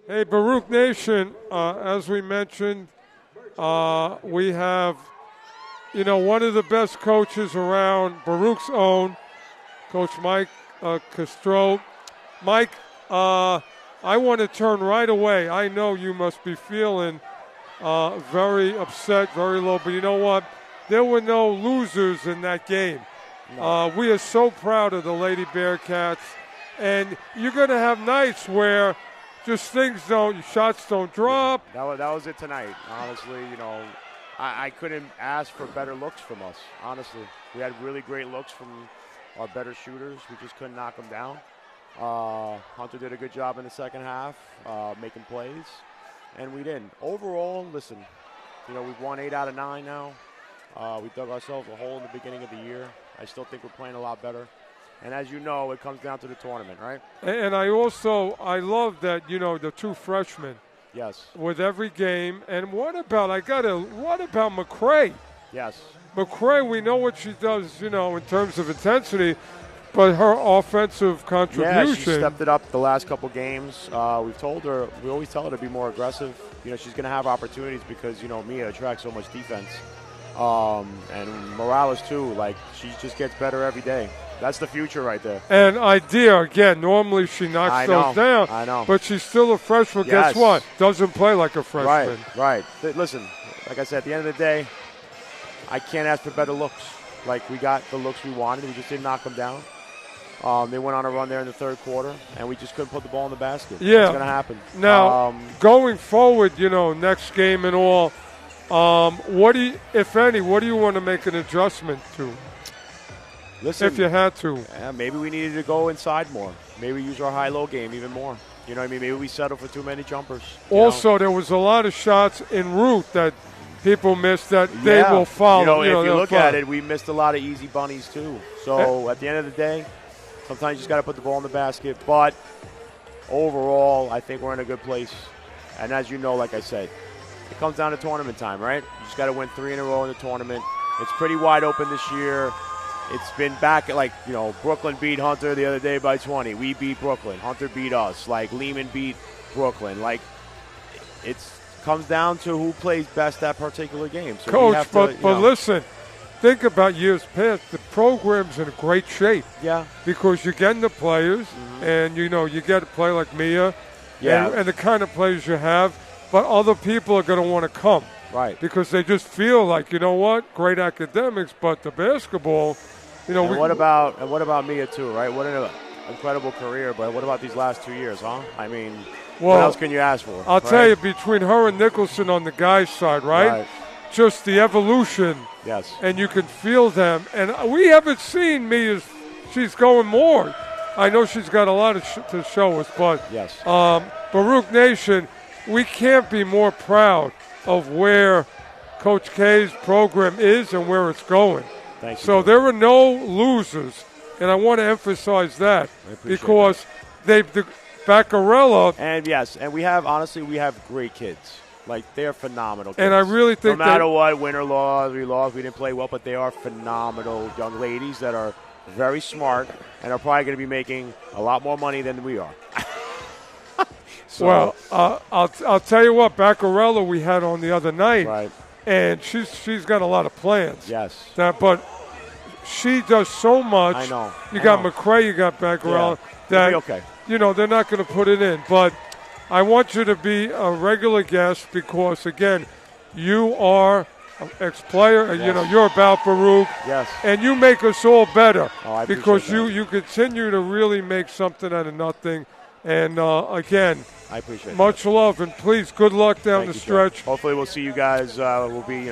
Hey, Baruch Nation, as we mentioned, we have, one of the best coaches around, Baruch's own, Coach Mike Castro. Mike, I want to turn right away. I know you must be feeling very upset, very low, but you know what? There were no losers in that game. No. We are so proud of the Lady Bearcats, and you're going to have nights where just shots don't drop. That was it tonight. Honestly, I couldn't ask for better looks from us, honestly. We had really great looks from our better shooters. We just couldn't knock them down. Hunter did a good job in the second half, making plays, and we didn't. Overall, listen, we've won 8 out of 9 now. We dug ourselves a hole in the beginning of the year. I still think we're playing a lot better. And as you know, it comes down to the tournament, right? And I love that, the 2 freshmen. Yes. With every game. And what about McCray? Yes. McCray, we know what she does, in terms of intensity, but her offensive contribution. Yeah, she stepped it up the last couple games. We always tell her to be more aggressive. She's going to have opportunities because, Mia attracts so much defense. And Morales, too. She just gets better every day. That's the future right there. And Idea, again, normally she knocks those down. I know. But she's still a freshman. Yes. Guess what? Doesn't play like a freshman. Right. Listen, like I said, at the end of the day, I can't ask for better looks. We got the looks we wanted. We just didn't knock them down. They went on a run there in the third quarter, and we just couldn't put the ball in the basket. Yeah. It's going to happen. Now, going forward, next game and all, what do you want to make an adjustment to? Listen, if you had to. Yeah, maybe we needed to go inside more. Maybe use our high-low game even more. You know what I mean? Maybe we settle for too many jumpers. Also, there was a lot of shots en route that people missed that they will follow. If you look at it, we missed a lot of easy bunnies too. So at the end of the day, sometimes you just got to put the ball in the basket. But overall, I think we're in a good place. And as you know, like I said, it comes down to tournament time, right? You just got to win 3 in a row in the tournament. It's pretty wide open this year. It's been back at Brooklyn beat Hunter the other day by 20. We beat Brooklyn. Hunter beat us. Lehman beat Brooklyn. It comes down to who plays best that particular game. So Coach, but listen, think about years past. The program's in great shape. Yeah. Because you're getting the players, and you get to play like Mia, and the kind of players you have. But other people are going to want to come. Right. Because they just feel like, great academics, but the basketball, And what about Mia too, right? What an incredible career, but what about these last 2 years, huh? I mean, what else can you ask for? I'll tell you, between her and Nicholson on the guys' side, right? Just the evolution. Yes. And you can feel them. And we haven't seen Mia. She's going more. I know she's got a lot to show us, but yes. Baruch Nation, we can't be more proud of where Coach K's program is and where it's going. Thank you. So there are no losers, and I want to emphasize that because Baccarella. And yes, and we have great kids. They're phenomenal kids. And I really think no matter what, win or loss, we didn't play well, but they are phenomenal young ladies that are very smart and are probably going to be making a lot more money than we are. Well, I'll tell you what, Baccarella we had on the other night. Right. And she's got a lot of plans. Yes. But she does so much. I know. You got McCray, you got Baccarella. That okay. They're not going to put it in. But I want you to be a regular guest because, again, you are an ex-player. Yes. You're about Baruch. Yes. And you make us all better. Oh, I because appreciate that. you continue to really make something out of nothing. And, again, I appreciate much love, and please, good luck down the stretch. Joe. Hopefully, we'll see you guys. We'll be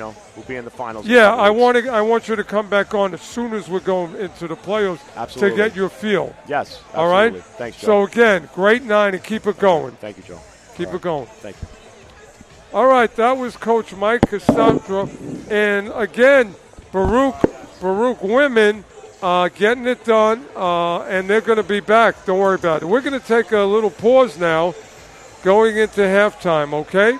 in the finals. Yeah, I want you to come back on as soon as we're going into the playoffs. Absolutely. To get your feel. Yes. Absolutely. All right. Thanks, Joe. So again, great 9 and keep it going. Thank you, Joe. Keep it going. Thank you. All right, that was Coach Mike Cassandra, and again, Baruch women. Getting it done, and they're going to be back. Don't worry about it. We're going to take a little pause now going into halftime, okay?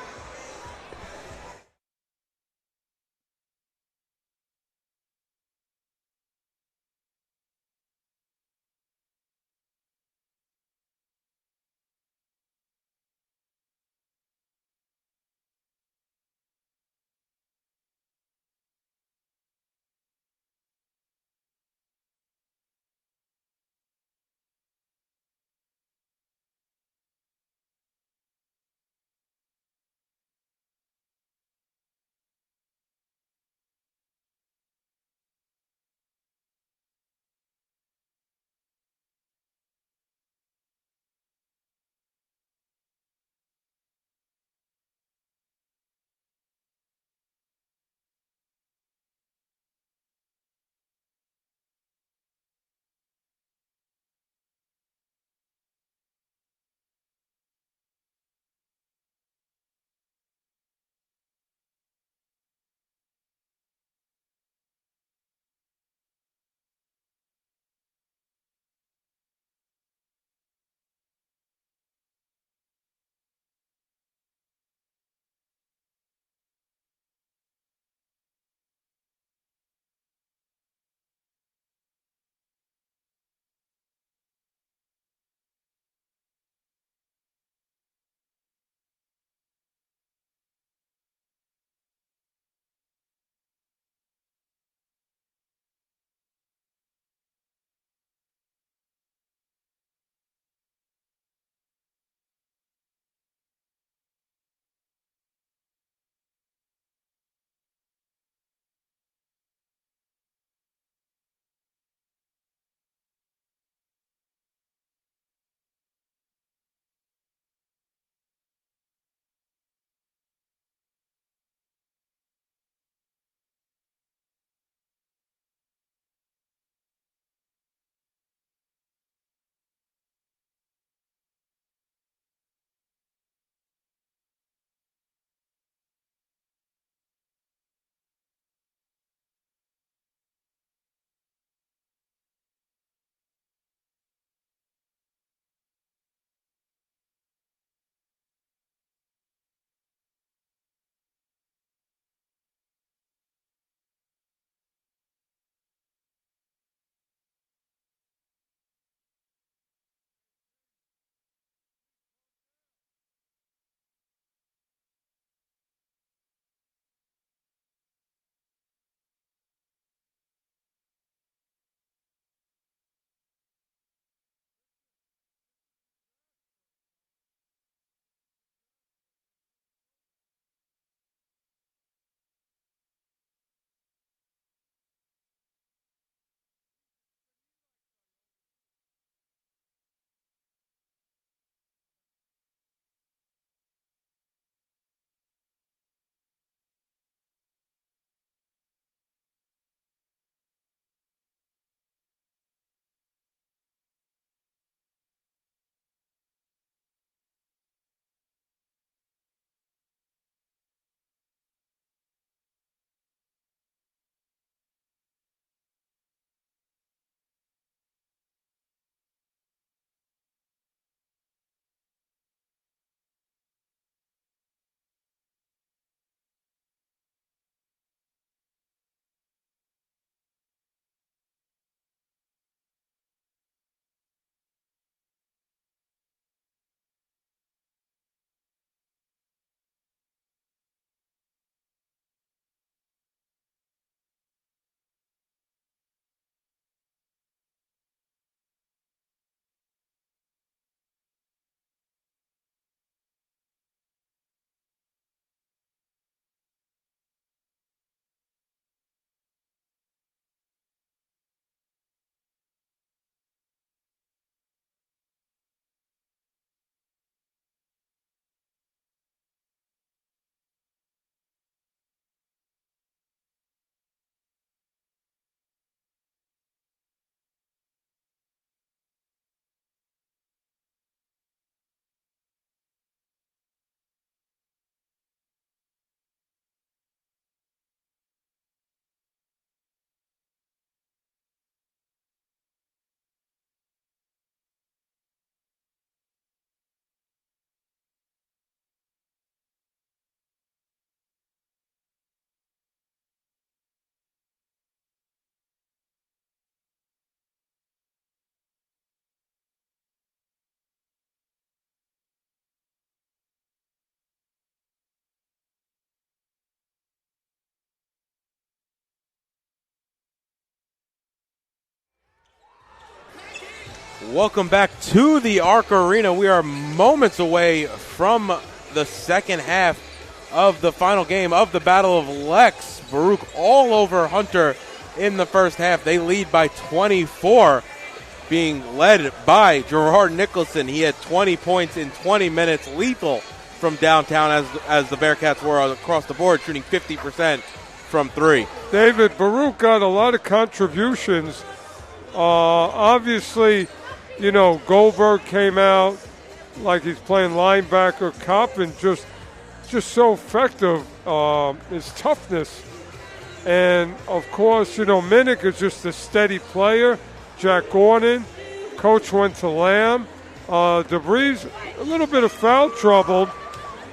Welcome back to the Arc Arena. We are moments away from the second half of the final game of the Battle of Lex. Baruch all over Hunter in the first half. They lead by 24, being led by Gerard Nicholson. He had 20 points in 20 minutes, lethal from downtown as the Bearcats were across the board, shooting 50% from three. David, Baruch got a lot of contributions. Obviously, you know, Goldberg came out like he's playing linebacker. Coppin just so effective. His toughness. And, of course, you know, Minnick is just a steady player. Jack Gordon, coach went to Lamb. Debris, a little bit of foul trouble,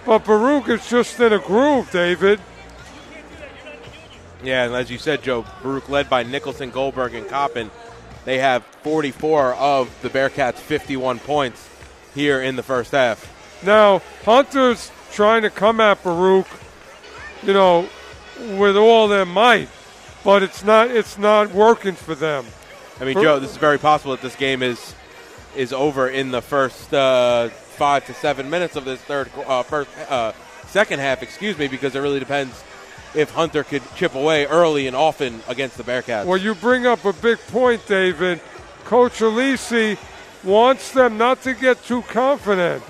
but Baruch is just in a groove, David. Yeah, and as you said, Joe, Baruch led by Nicholson, Goldberg, and Coppin. They have 44 of the Bearcats' 51 points here in the first half. Now, Hunter's trying to come at Baruch, you know, with all their might, but it's not working for them. I mean, Joe, this is very possible that this game is over in the first 5 to 7 minutes of this second half, because it really depends if Hunter could chip away early and often against the Bearcats. Well, you bring up a big point, David. Coach Alisi wants them not to get too confident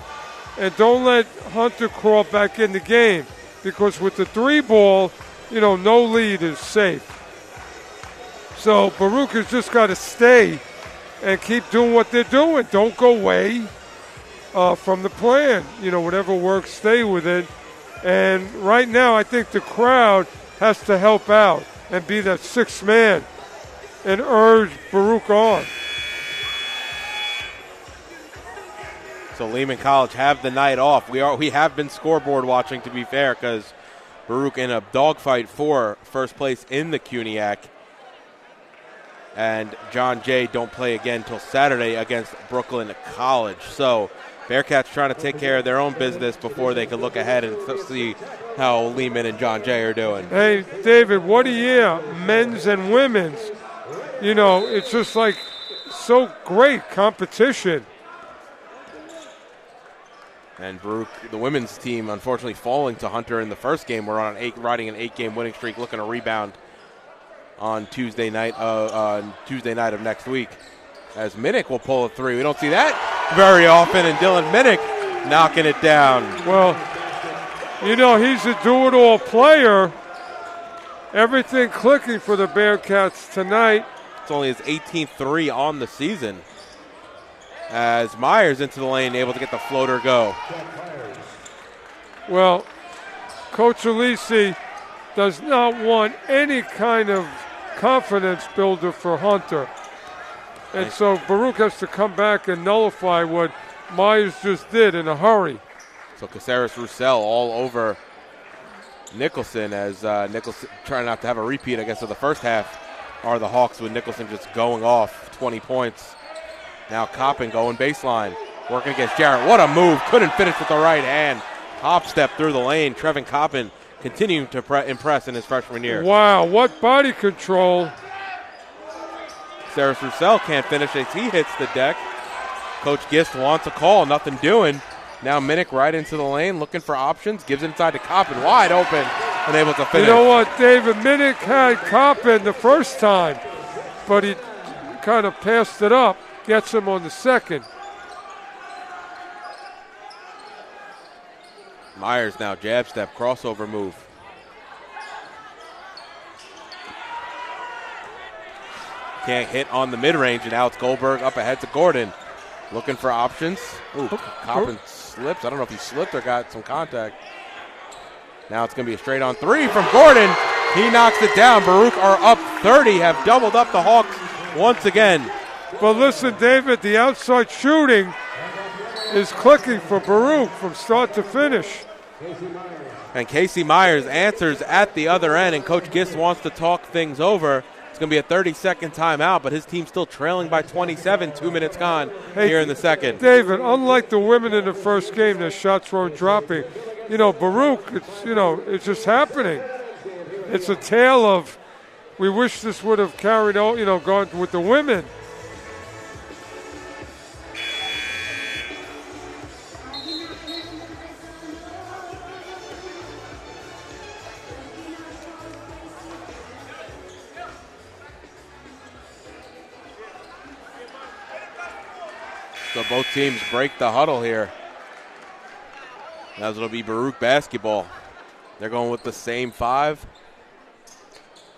and don't let Hunter crawl back in the game, because with the 3-ball, you know, no lead is safe. So Baruch has just got to stay and keep doing what they're doing. Don't go away from the plan. You know, whatever works, stay with it. And right now, I think the crowd has to help out and be that sixth man and urge Baruch on. So Lehman College have the night off. We have been scoreboard watching, to be fair, because Baruch in a dogfight for first place in the CUNYAC. And John Jay don't play again until Saturday against Brooklyn College. So Bearcats trying to take care of their own business before they can look ahead and see how Lehman and John Jay are doing. Hey, David, what a year, men's and women's. You know, it's just like so great competition. And Baruch, the women's team, unfortunately falling to Hunter in the first game. We're riding an 8-game winning streak, looking to rebound on Tuesday night of next week, as Minnick will pull a three. We don't see that very often, and Dylan Minnick knocking it down. Well, you know, he's a do-it-all player. Everything clicking for the Bearcats tonight. It's only his 18th three on the season, as Myers into the lane, able to get the floater go. Well, Coach Alisi does not want any kind of confidence builder for Hunter. And so Baruch has to come back and nullify what Myers just did in a hurry. So Caceres Roussel all over Nicholson, as Nicholson trying not to have a repeat, I guess, of the first half are the Hawks, with Nicholson just going off 20 points. Now Coppin going baseline, working against Jarrett. What a move. Couldn't finish with the right hand. Hop step through the lane. Trevon Coppin continuing to impress in his freshman year. Wow, what body control. Caceres Roussel can't finish as he hits the deck. Coach Gist wants a call, nothing doing. Now Minnick right into the lane, looking for options, gives it inside to Coppin, wide open, unable to finish. You know what, David? Minnick had Coppin the first time, but he kind of passed it up, gets him on the second. Myers now jab step, crossover move. Can't hit on the mid-range, and now it's Goldberg up ahead to Gordon. Looking for options. Ooh, Coppin slips. I don't know if he slipped or got some contact. Now it's going to be a straight-on three from Gordon. He knocks it down. Baruch are up 30, have doubled up the Hawks once again. But listen, David, the outside shooting is clicking for Baruch from start to finish. And Casey Myers answers at the other end, and Coach Gist wants to talk things over. It's going to be a 30-second timeout, but his team's still trailing by 27, 2 minutes gone here in the second. David, unlike the women in the first game, their shots weren't dropping. You know, Baruch, it's just happening. It's a tale of, we wish this would have carried on, gone with the women. So both teams break the huddle here. As it'll be Baruch basketball. They're going with the same 5.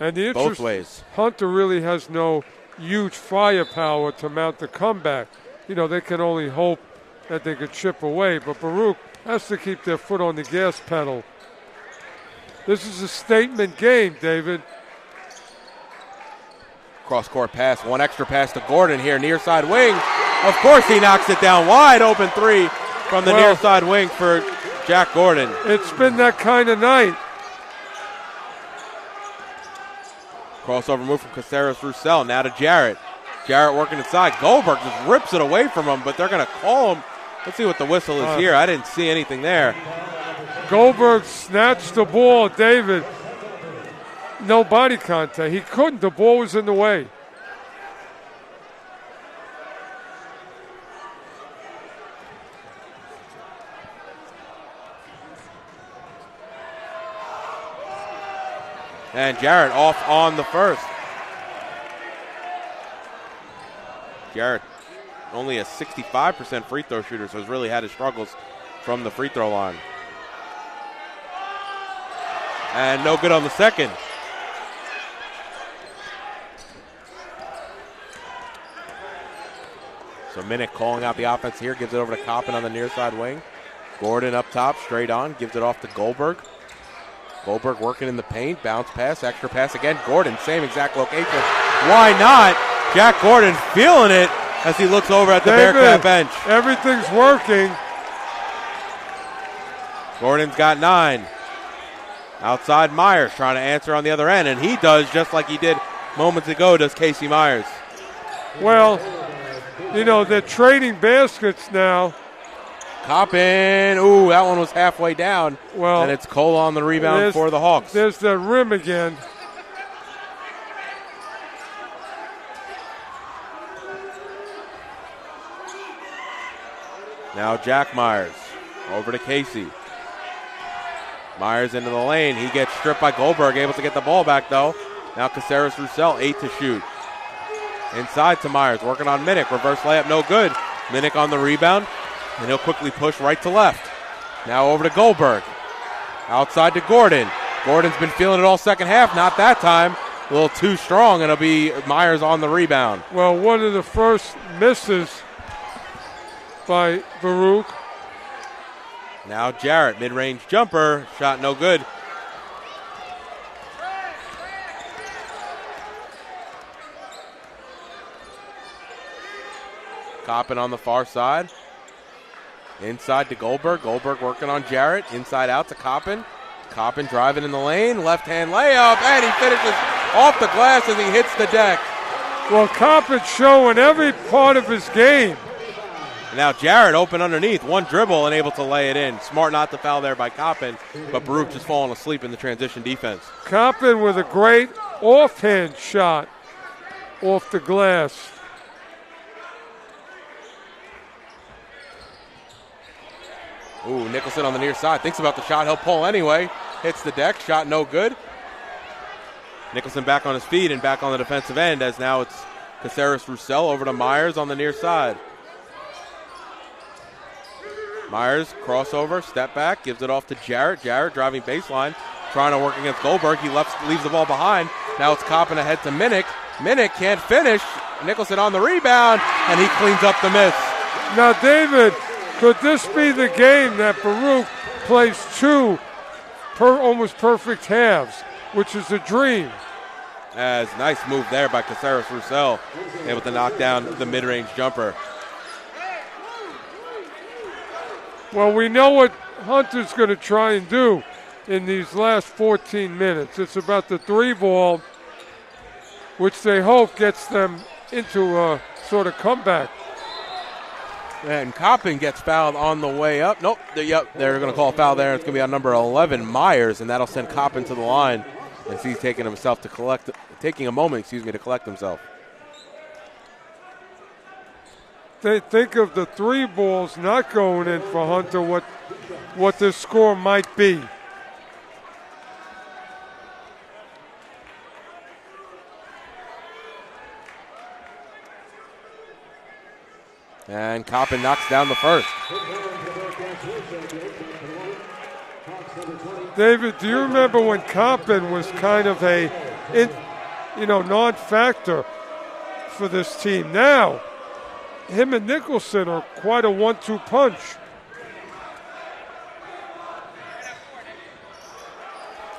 And the both ways. Hunter really has no huge firepower to mount the comeback. You know, they can only hope that they could chip away, but Baruch has to keep their foot on the gas pedal. This is a statement game, David. Cross-court pass, one extra pass to Gordon here, near side wing. Of course he knocks it down, wide open 3 from the near side wing for Jack Gordon. It's been that kind of night. Crossover move from Caceres Roussel, now to Jarrett. Jarrett working inside. Goldberg just rips it away from him, but they're going to call him. Let's see what the whistle is here. I didn't see anything there. Goldberg snatched the ball, David. No body contact. He couldn't. The ball was in the way. And Jarrett off on the first. Jarrett only a 65% free throw shooter, so has really had his struggles from the free throw line. And no good on the second. So Minnick calling out the offense here, gives it over to Coppin on the near side wing. Gordon up top, straight on, gives it off to Goldberg. Goldberg working in the paint, bounce pass, extra pass again. Gordon, same exact location. Why not? Jack Gordon feeling it as he looks over at the Bearcat bench. Everything's working. Gordon's got 9. Outside Myers trying to answer on the other end, and he does just like he did moments ago, does Casey Myers. Well, you know, they're trading baskets now. Coppin, ooh, that one was halfway down. Well, and it's Cole on the rebound for the Hawks. There's that rim again. Now Jack Myers over to Casey. Myers into the lane. He gets stripped by Goldberg, able to get the ball back though. Now Caceres Roussel, 8 to shoot. Inside to Myers, working on Minnick. Reverse layup, no good. Minnick on the rebound, and he'll quickly push right to left. Now over to Goldberg. Outside to Gordon. Gordon's been feeling it all second half, not that time. A little too strong, and it'll be Myers on the rebound. Well, one of the first misses by Baruch. Now Jarrett, mid-range jumper, shot no good. Coppin on the far side. Inside to Goldberg. Goldberg working on Jarrett. Inside out to Coppin. Coppin driving in the lane. Left-hand layup, and he finishes off the glass as he hits the deck. Well, Coppin's showing every part of his game. Now Jarrett open underneath. One dribble and able to lay it in. Smart not to foul there by Coppin, but Baruch just falling asleep in the transition defense. Coppin with a great offhand shot off the glass. Ooh, Nicholson on the near side. Thinks about the shot. He'll pull anyway. Hits the deck. Shot no good. Nicholson back on his feet and back on the defensive end as now it's Caceres Roussel over to Myers on the near side. Myers, crossover, step back, gives it off to Jarrett. Jarrett driving baseline, trying to work against Goldberg. He leaves the ball behind. Now it's Coppin ahead to Minnick. Minnick can't finish. Nicholson on the rebound, and he cleans up the miss. Now, David, could this be the game that Baruch plays 2 almost perfect halves, which is a dream? As nice move there by Caceres Roussel, able to knock down the mid-range jumper. Well, we know what Hunter's going to try and do in these last 14 minutes. It's about the 3-ball, which they hope gets them into a sort of comeback. And Coppin gets fouled on the way up. Nope, they're going to call a foul there. It's going to be on number 11, Myers, and that'll send Coppin to the line as he's taking a moment to collect himself. They think of the 3 balls not going in for Hunter, what the score might be. And Coppin knocks down the first. David, do you remember when Coppin was kind of a non-factor for this team? Now, him and Nicholson are quite a 1-2 punch.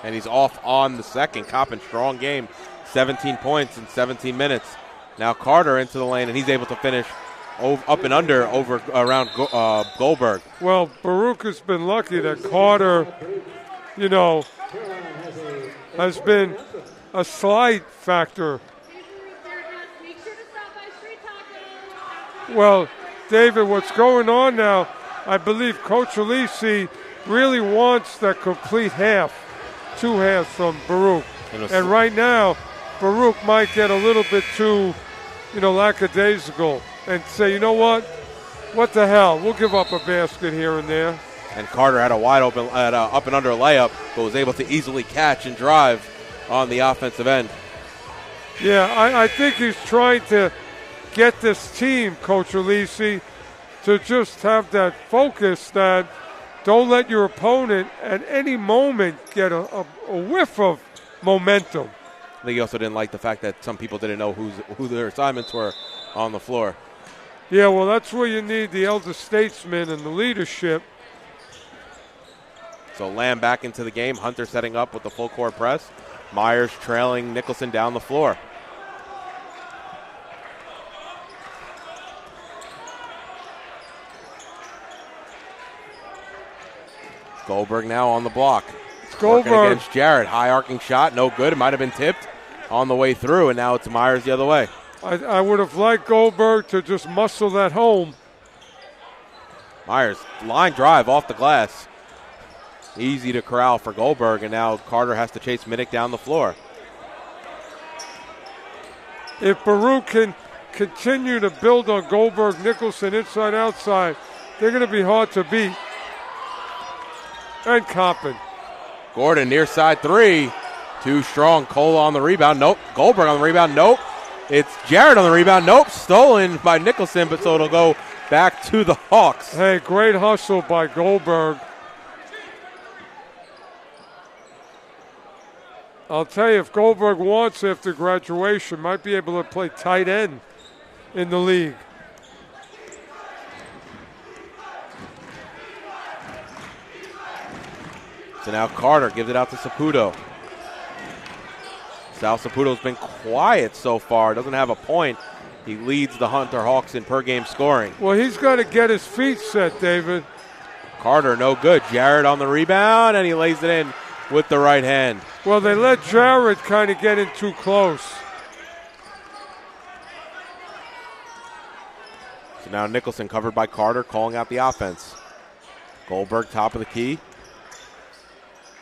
And he's off on the second. Coppin, strong game. 17 points in 17 minutes. Now Carter into the lane, and he's able to finish up and under around Goldberg. Well, Baruch has been lucky that Carter, has been a slight factor. Well, David, what's going on now, I believe Coach Alisi really wants that complete half, 2 halves from Baruch. And right now, Baruch might get a little bit too, lackadaisical and say, you know what the hell, we'll give up a basket here and there. And Carter had a wide open, up and under layup, but was able to easily catch and drive on the offensive end. Yeah, I think he's trying to get this team, Coach Alisi, to just have that focus that don't let your opponent at any moment get a whiff of momentum. I think he also didn't like the fact that some people didn't know who their assignments were on the floor. Yeah, well, that's where you need the elder statesman and the leadership. So Lamb back into the game. Hunter setting up with the full court press. Myers trailing Nicholson down the floor. Goldberg now on the block. Goldberg working against Jarrett. High arcing shot, no good. It might have been tipped on the way through, and now it's Myers the other way. I would have liked Goldberg to just muscle that home. Myers, line drive off the glass. Easy to corral for Goldberg, and now Carter has to chase Minnick down the floor. If Baruch can continue to build on Goldberg, Nicholson, inside, outside, they're going to be hard to beat. And Coppin. Gordon near side 3. Too strong. Cole on the rebound. Nope. Goldberg on the rebound. Nope. It's Jarrett on the rebound. Nope. Stolen by Nicholson, but so it'll go back to the Hawks. Hey, great hustle by Goldberg. I'll tell you, if Goldberg wants after graduation, might be able to play tight end in the league. So now Carter gives it out to Saputo. Sal Saputo's been quiet so far. Doesn't have a point. He leads the Hunter Hawks in per-game scoring. Well, he's got to get his feet set, David. Carter, no good. Jarrett on the rebound, and he lays it in with the right hand. Well, they let Jarrett kind of get in too close. So now Nicholson covered by Carter, calling out the offense. Goldberg top of the key.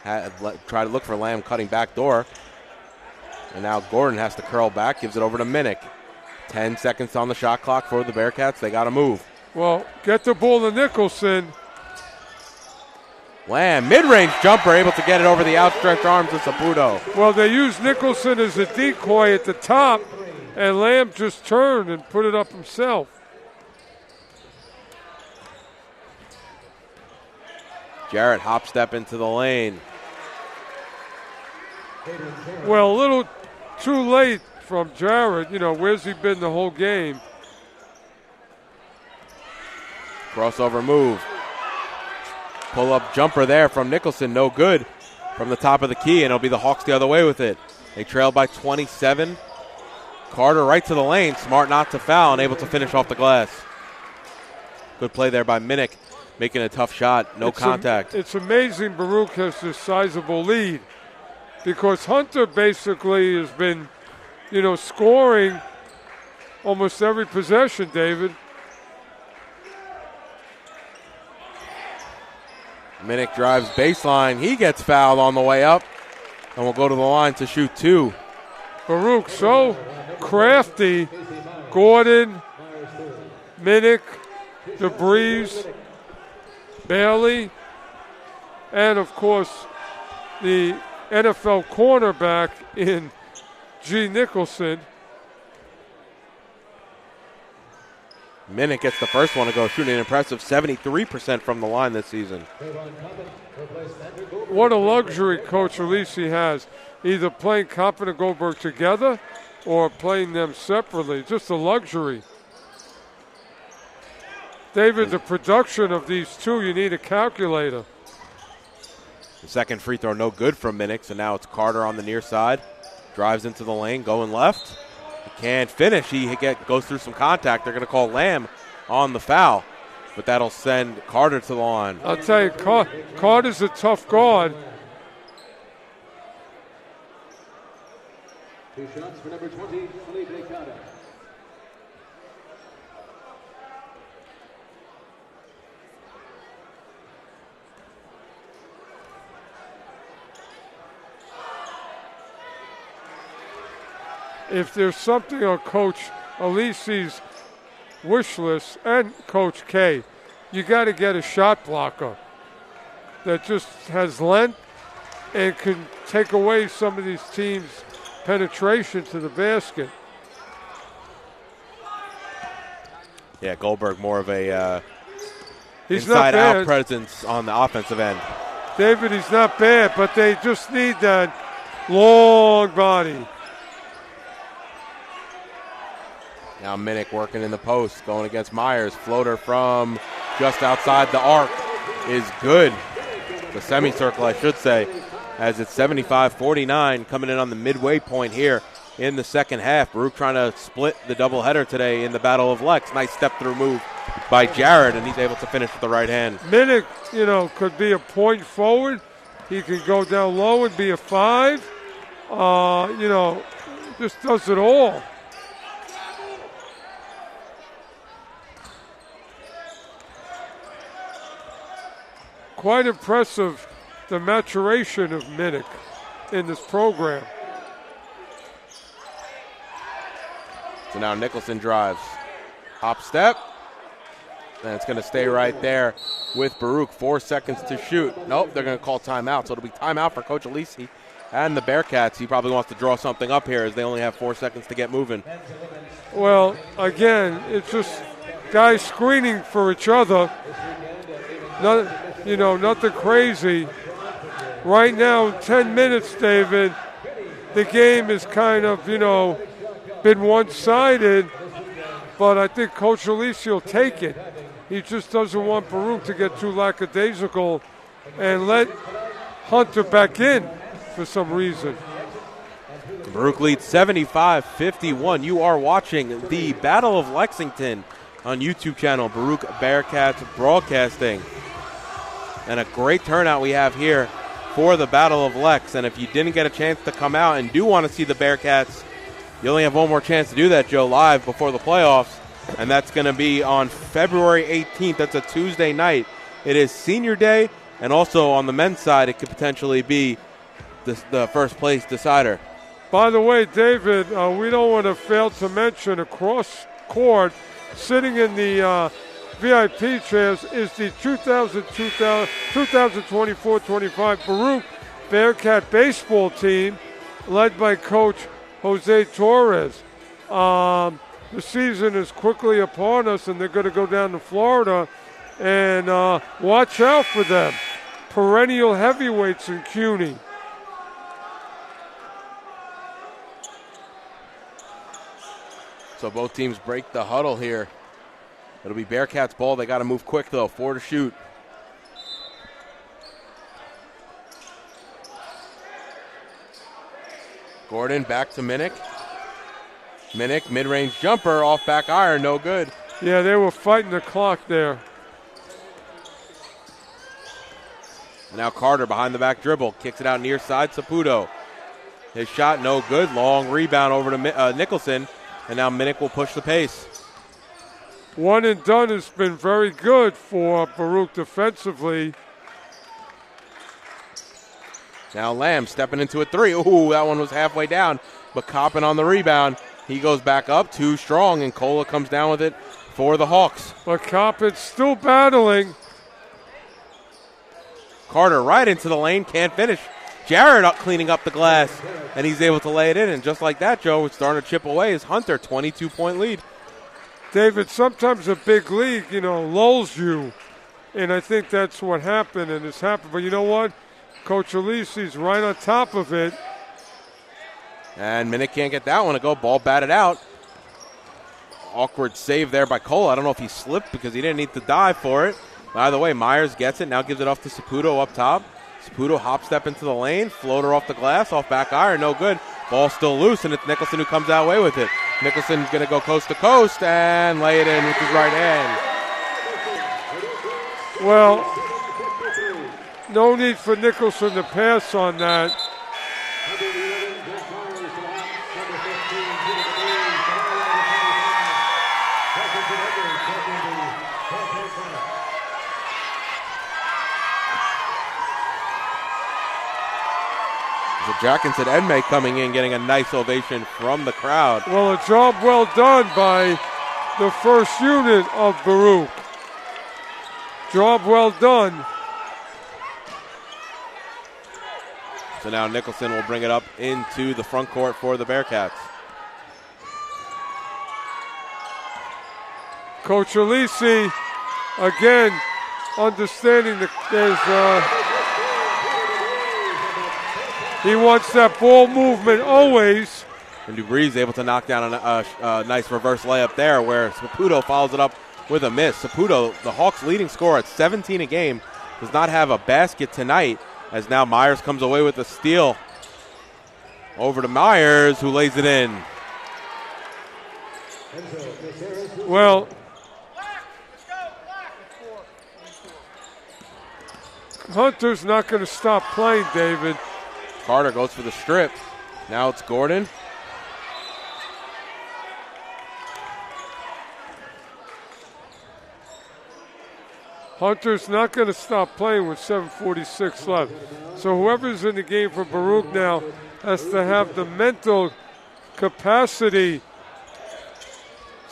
Try to look for Lamb cutting back door. And now Gordon has to curl back, gives it over to Minnick. 10 seconds on the shot clock for the Bearcats. They got to move. Well, get the ball to Nicholson. Lamb, mid-range jumper, able to get it over the outstretched arms of Saputo. Well, they used Nicholson as a decoy at the top, and Lamb just turned and put it up himself. Jarrett hop step into the lane. Well, a little too late from Jarrett. Where's he been the whole game? Crossover move. Pull-up jumper there from Nicholson, no good from the top of the key, and it'll be the Hawks the other way with it. They trail by 27. Carter right to the lane, smart not to foul, and able to finish off the glass. Good play there by Minnick, making a tough shot, no contact. It's amazing Baruch has this sizable lead because Hunter basically has been, scoring almost every possession, David. Minnick drives baseline. He gets fouled on the way up, and will go to the line to shoot 2. Baruch so crafty. Gordon, Minnick, DeBreeze, Bailey, and, of course, the NFL cornerback in G. Nicholson. Minnick gets the first one to go, shooting an impressive 73% from the line this season. What a luxury Coach Alisi has, either playing Coppin and Goldberg together or playing them separately. Just a luxury. David, the production of these two, you need a calculator. The second free throw no good from Minnick, so now it's Carter on the near side. Drives into the lane, going left. He can't finish. He goes through some contact. They're going to call Lamb on the foul, but that'll send Carter to the line. I'll tell you, Carter's a tough guard. 2 shots for number 20, Felipe Carter. If there's something on Coach Alisi's wish list and Coach K, you got to get a shot blocker that just has length and can take away some of these teams' penetration to the basket. Yeah, Goldberg more of a He's not bad. inside-out presence on the offensive end. David, he's not bad, but they just need that long body. Now Minnick working in the post, going against Myers. Floater from just outside the arc is good. The semicircle, I should say, as it's 75-49 coming in on the midway point here in the second half. Baruch trying to split the doubleheader today in the Battle of Lex. Nice step-through move by Jared, and he's able to finish with the right hand. Minnick, could be a point forward. He could go down low and be a 5. Just does it all. Quite impressive, the maturation of Minnick in this program. So now Nicholson drives. Hop step. And it's going to stay right there with Baruch. 4 seconds to shoot. Nope, they're going to call timeout. So it'll be timeout for Coach Alisi and the Bearcats. He probably wants to draw something up here as they only have 4 seconds to get moving. Well, again, it's just guys screening for each other. Nothing crazy. Right now, 10 minutes, David, the game is kind of, been one-sided, but I think Coach Alisi will take it. He just doesn't want Baruch to get too lackadaisical and let Hunter back in for some reason. Baruch leads 75-51. You are watching the Battle of Lexington on YouTube channel, Baruch Bearcats Broadcasting. And a great turnout we have here for the Battle of Lex. And if you didn't get a chance to come out and do want to see the Bearcats, you only have one more chance to do that, Joe, live before the playoffs. And that's going to be on February 18th. That's a Tuesday night. It is senior day. And also on the men's side, it could potentially be the first place decider. By the way, David, we don't want to fail to mention across court, sitting in the VIP chairs, is the 2024-25 Baruch Bearcat baseball team led by Coach Jose Torres. The season is quickly upon us, and they're going to go down to Florida, and watch out for them. Perennial heavyweights in CUNY. So both teams break the huddle here. It'll be Bearcats ball. They got to move quick, though. 4 to shoot. Gordon back to Minnick. Minnick, mid-range jumper, off back iron, no good. Yeah, they were fighting the clock there. Now Carter behind the back dribble. Kicks it out near side, Saputo. His shot, no good. Long rebound over to Nicholson. And now Minnick will push the pace. One and done has been very good for Baruch defensively. Now Lamb stepping into a 3. Ooh, that one was halfway down. But Coppin on the rebound. He goes back up, too strong, and Cola comes down with it for the Hawks. But Coppin's still battling. Carter right into the lane, can't finish. Jared cleaning up the glass, and he's able to lay it in. And just like that, Joe, it's starting to chip away his Hunter 22-point lead. David, sometimes a big league, lulls you. And I think that's what happened, and it's happened. But you know what? Coach Alisi's right on top of it. And Minnick can't get that one to go. Ball batted out. Awkward save there by Cole. I don't know if he slipped because he didn't need to dive for it. Either way, Myers gets it. Now gives it off to Saputo up top. Saputo hop step into the lane. Floater off the glass, off back iron. No good. Ball still loose, and it's Nicholson who comes out away with it. Nicholson's going to go coast to coast and lay it in with his right hand. Well, no need for Nicholson to pass on that. Jackinson Edmay coming in, getting a nice ovation from the crowd. Well, a job well done by the first unit of Baruch. Job well done. So now Nicholson will bring it up into the front court for the Bearcats. Coach Alisi, again, understanding that there's... he wants that ball movement always. And Dupree's able to knock down a nice reverse layup there where Saputo follows it up with a miss. Saputo, the Hawks' leading scorer at 17 a game, does not have a basket tonight as now Myers comes away with a steal. Over to Myers, who lays it in. Well, Hunter's not going to stop playing, David. Carter goes for the strip. Now it's Gordon. Hunter's not going to stop playing with 7:46 left. So whoever's in the game for Baruch now has to have the mental capacity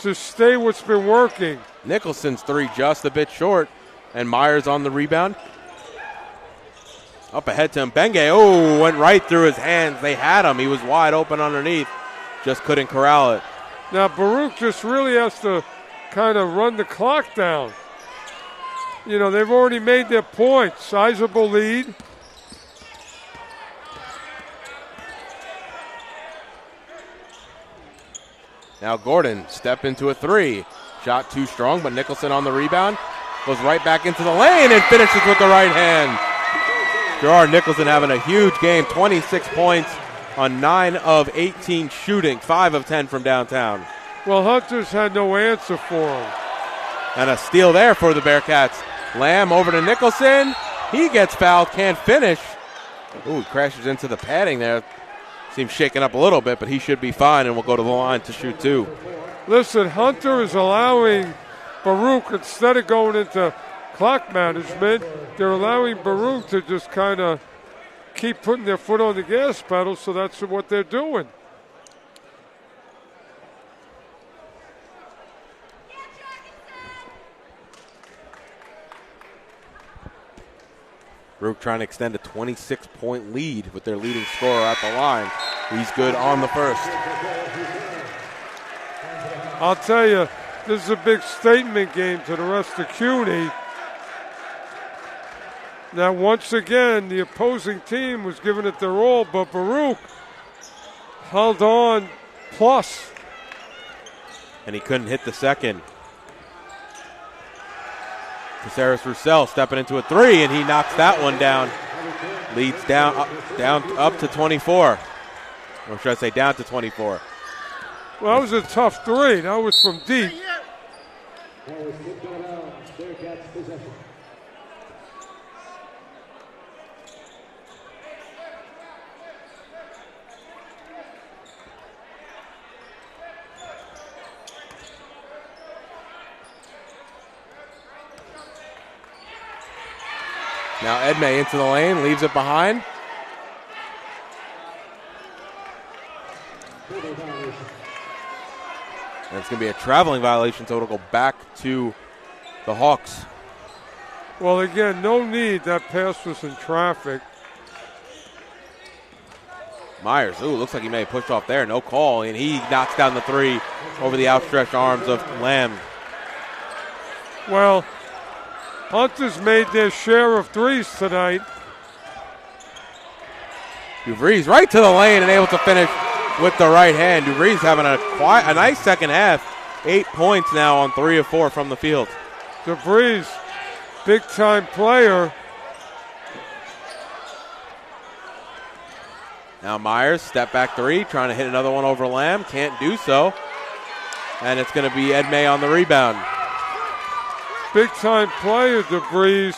to stay what's been working. Nicholson's three just a bit short, and Myers on the rebound. Up ahead to Mbenge. Oh, went right through his hands. They had him. He was wide open underneath. Just couldn't corral it. Now Baruch just really has to kind of run the clock down. They've already made their point. Sizable lead. Now Gordon step into a three. Shot too strong, but Nicholson on the rebound. Goes right back into the lane and finishes with the right hand. Gerard Nicholson having a huge game. 26 points on 9 of 18 shooting. 5 of 10 from downtown. Well, Hunter's had no answer for him. And a steal there for the Bearcats. Lamb over to Nicholson. He gets fouled, can't finish. Ooh, he crashes into the padding there. Seems shaken up a little bit, but he should be fine and will go to the line to shoot two. Listen, Hunter is allowing Baruch, instead of going into clock management, they're allowing Baruch to just kind of keep putting their foot on the gas pedal, so that's what they're doing. Baruch trying to extend a 26-point lead with their leading scorer at the line. He's good on the first. I'll tell you, this is a big statement game to the rest of CUNY. Now, once again, the opposing team was giving it their all, but Baruch held on plus. And he couldn't hit the second. Caceres Roussel stepping into a three, and he knocks that one down. Leads down up to 24. Or should I say down to 24. Well, that was a tough three. That was from deep. Now Edmay into the lane, leaves it behind. And it's going to be a traveling violation, so it'll go back to the Hawks. Well, again, no need. That pass was in traffic. Myers, looks like he may have pushed off there. No call, and he knocks down the three over the outstretched arms of Lamb. Well, Hunter's made their share of threes tonight. DeVries right to the lane and able to finish with the right hand. DeVries having a nice second half. 8 points now on 3 of 4 from the field. DeVries, big-time player. Now Myers, step back three, trying to hit another one over Lamb. Can't do so. And it's going to be Ed May on the rebound. Big-time player, DeVries.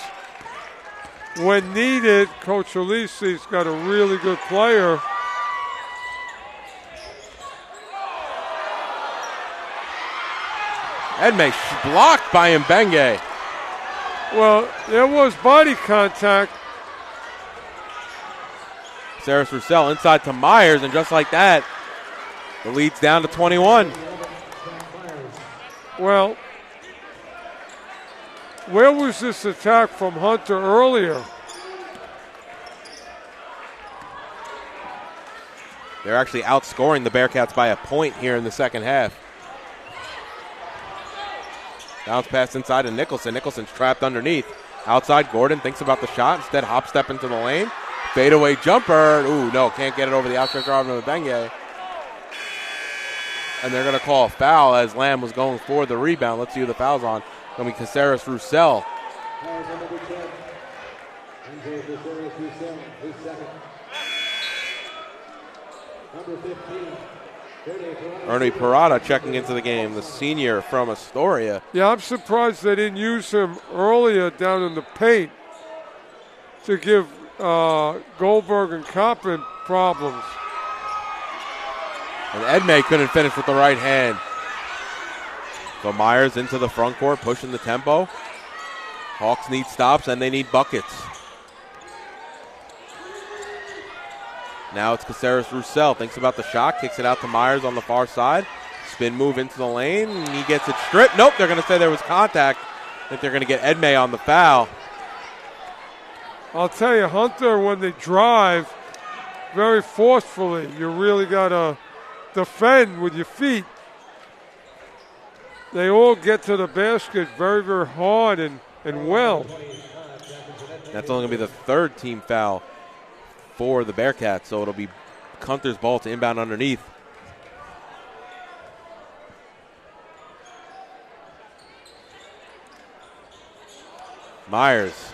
When needed, Coach Alisi's got a really good player. Edmey blocked by Mbenge. Well, there was body contact. Saris Roussel inside to Myers, and just like that, the lead's down to 21. Well, where was this attack from Hunter earlier? They're actually outscoring the Bearcats by a point here in the second half. Bounce pass inside to Nicholson. Nicholson's trapped underneath. Outside, Gordon thinks about the shot. Instead, hop step into the lane. Fadeaway jumper. Ooh, no, can't get it over the outstretched arm of Mbenge. And they're going to call a foul as Lamb was going for the rebound. Let's see who the foul's on. Going to be Caceres Roussel. Ernie Parada checking into the game, the senior from Astoria. Yeah, I'm surprised they didn't use him earlier down in the paint to give Goldberg and Coppin problems. And Edmey couldn't finish with the right hand. So Myers into the front court, pushing the tempo. Hawks need stops and they need buckets. Now it's Caceres Roussel. Thinks about the shot, kicks it out to Myers on the far side. Spin move into the lane. He gets it stripped. Nope, they're going to say there was contact. I think they're going to get Edmey on the foul. I'll tell you, Hunter, when they drive very forcefully, you really got to defend with your feet. They all get to the basket very, very hard and well. That's only going to be the third team foul for the Bearcats, so it'll be Hunter's ball to inbound underneath. Myers,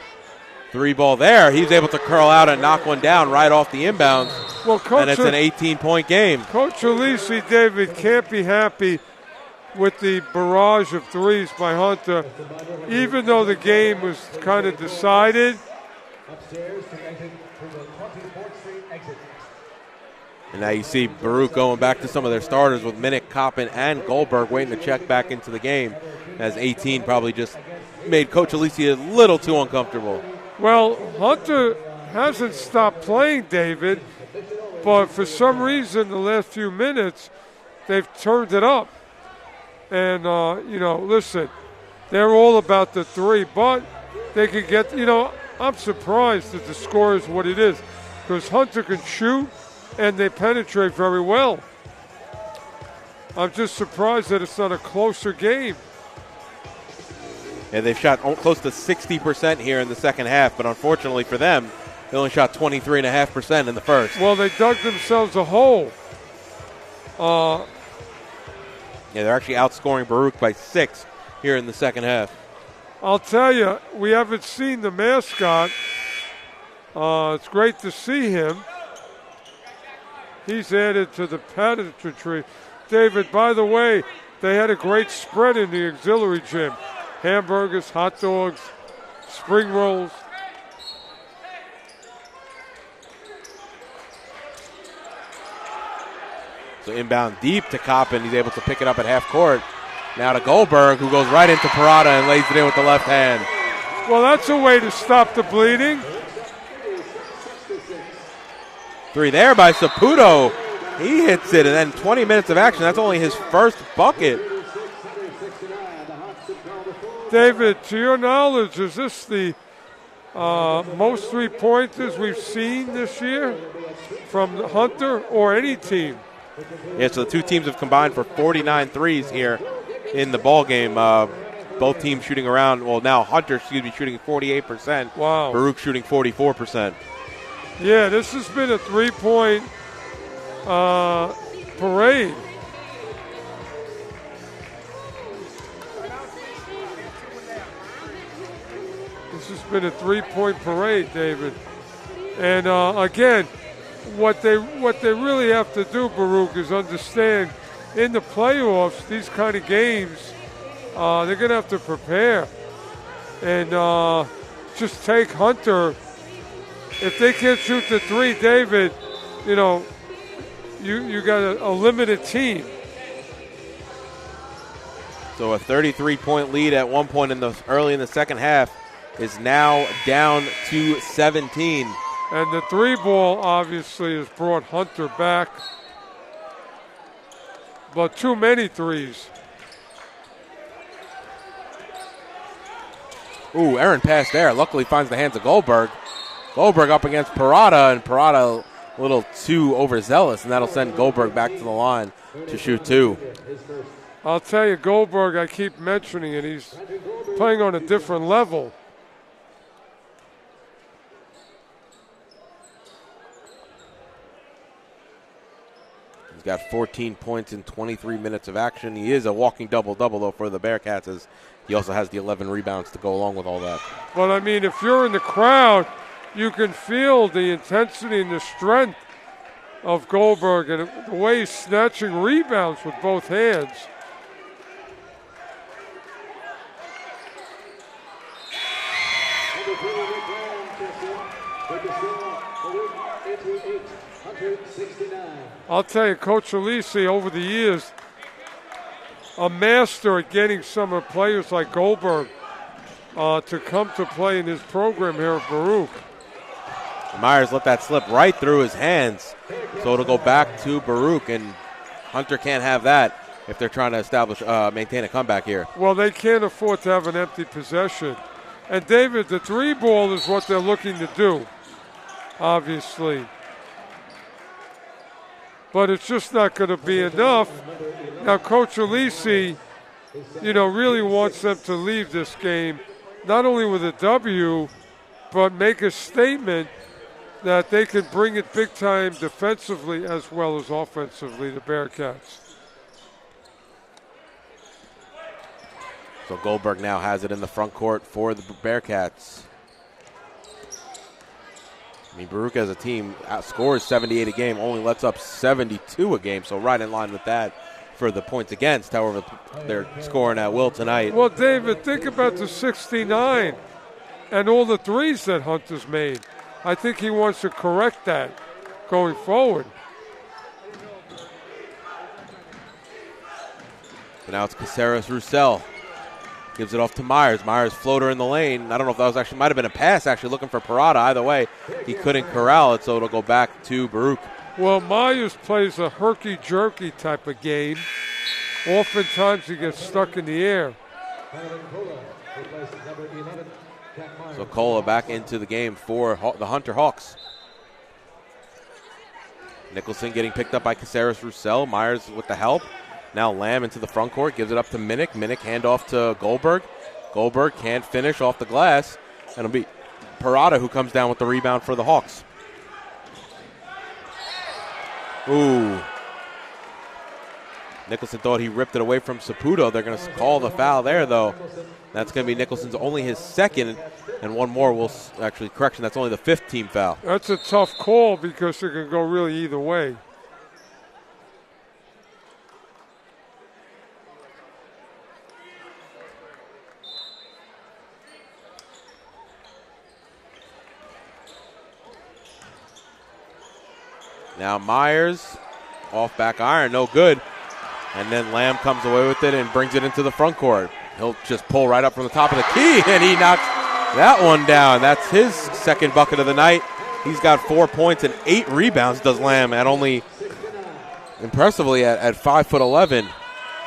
three ball there. He's able to curl out and knock one down right off the inbounds. Well, and it's an 18-point game. Coach Alisi, David, can't be happy with the barrage of threes by Hunter, even though the game was kind of decided. And now you see Baruch going back to some of their starters with Minnick, Coppin, and Goldberg waiting to check back into the game, as 18 probably just made Coach Alisi a little too uncomfortable. Well, Hunter hasn't stopped playing, David, but for some reason the last few minutes they've turned it up. And, listen, they're all about the three, but they could get, I'm surprised that the score is what it is, because Hunter can shoot and they penetrate very well. I'm just surprised that it's not a closer game. Yeah, they've shot close to 60% here in the second half, but unfortunately for them, they only shot 23.5% in the first. Well, they dug themselves a hole. Yeah, they're actually outscoring Baruch by 6 here in the second half. I'll tell you, we haven't seen the mascot. It's great to see him. He's added to the pageantry. David, by the way, they had a great spread in the auxiliary gym. Hamburgers, hot dogs, spring rolls. So inbound deep to Coppin. He's able to pick it up at half court. Now to Goldberg, who goes right into Parada and lays it in with the left hand. Well, that's a way to stop the bleeding. Three there by Saputo. He hits it, and then 20 minutes of action. That's only his first bucket. David, to your knowledge, is this the most three-pointers we've seen this year from Hunter or any team. Yeah, so the two teams have combined for 49 threes here in the ball game. Both teams shooting around, well, now Hunter, shooting 48%. Wow. Baruch shooting 44%. Yeah, this has been a three-point parade. This has been a three-point parade, David. And again, what they really have to do, Baruch, is understand in the playoffs, these kind of games, they're going to have to prepare and just take Hunter. If they can't shoot the three, David, you got a limited team. So a 33-point lead at one point early in the second half is now down to 17. And the three ball obviously has brought Hunter back, but too many threes. Ooh, Aaron pass there. Luckily finds the hands of Goldberg. Goldberg up against Parada, and Parada a little too overzealous, and that'll send Goldberg back to the line to shoot two. I'll tell you, Goldberg, I keep mentioning it, he's playing on a different level. He's got 14 points in 23 minutes of action. He is a walking double-double, though, for the Bearcats, as he also has the 11 rebounds to go along with all that. But, I mean, if you're in the crowd, you can feel the intensity and the strength of Goldberg and the way he's snatching rebounds with both hands. I'll tell you, Coach Alisi, over the years, a master at getting some of players like Goldberg to come to play in his program here at Baruch. Myers let that slip right through his hands, so it'll go back to Baruch, and Hunter can't have that if they're trying to maintain a comeback here. Well, they can't afford to have an empty possession. And, David, the three ball is what they're looking to do, obviously. But it's just not going to be enough. Now, Coach Alisi, really wants them to leave this game not only with a W, but make a statement that they can bring it big time defensively as well as offensively, the Bearcats. So Goldberg now has it in the front court for the Bearcats. I mean, Baruch as a team scores 78 a game, only lets up 72 a game, so right in line with that for the points against. However, they're scoring at will tonight. Well, David, think about the 69 and all the threes that Hunter's made. I think he wants to correct that going forward. So now it's Caceres-Roussel. Gives it off to Myers. Myers floater in the lane. I don't know if that was might have been a pass looking for Parada. Either way, he couldn't corral it, so it'll go back to Baruch. Well, Myers plays a herky-jerky type of game. Oftentimes he gets stuck in the air. So Cola back into the game for the Hunter Hawks. Nicholson getting picked up by Caceres-Roussel. Myers with the help. Now Lamb into the front court, gives it up to Minnick. Minnick handoff to Goldberg. Goldberg can't finish off the glass. And it'll be Parada who comes down with the rebound for the Hawks. Ooh. Nicholson thought he ripped it away from Saputo. They're going to call the foul there, though. That's going to be Nicholson's only his second, and one more will actually, correction, that's only the fifth team foul. That's a tough call because it can go really either way. Now Myers, off back iron, no good. And then Lamb comes away with it and brings it into the front court. He'll just pull right up from the top of the key, and he knocks that one down. That's his second bucket of the night. He's got 4 points and 8 rebounds, does Lamb, at only, impressively, at 5'11",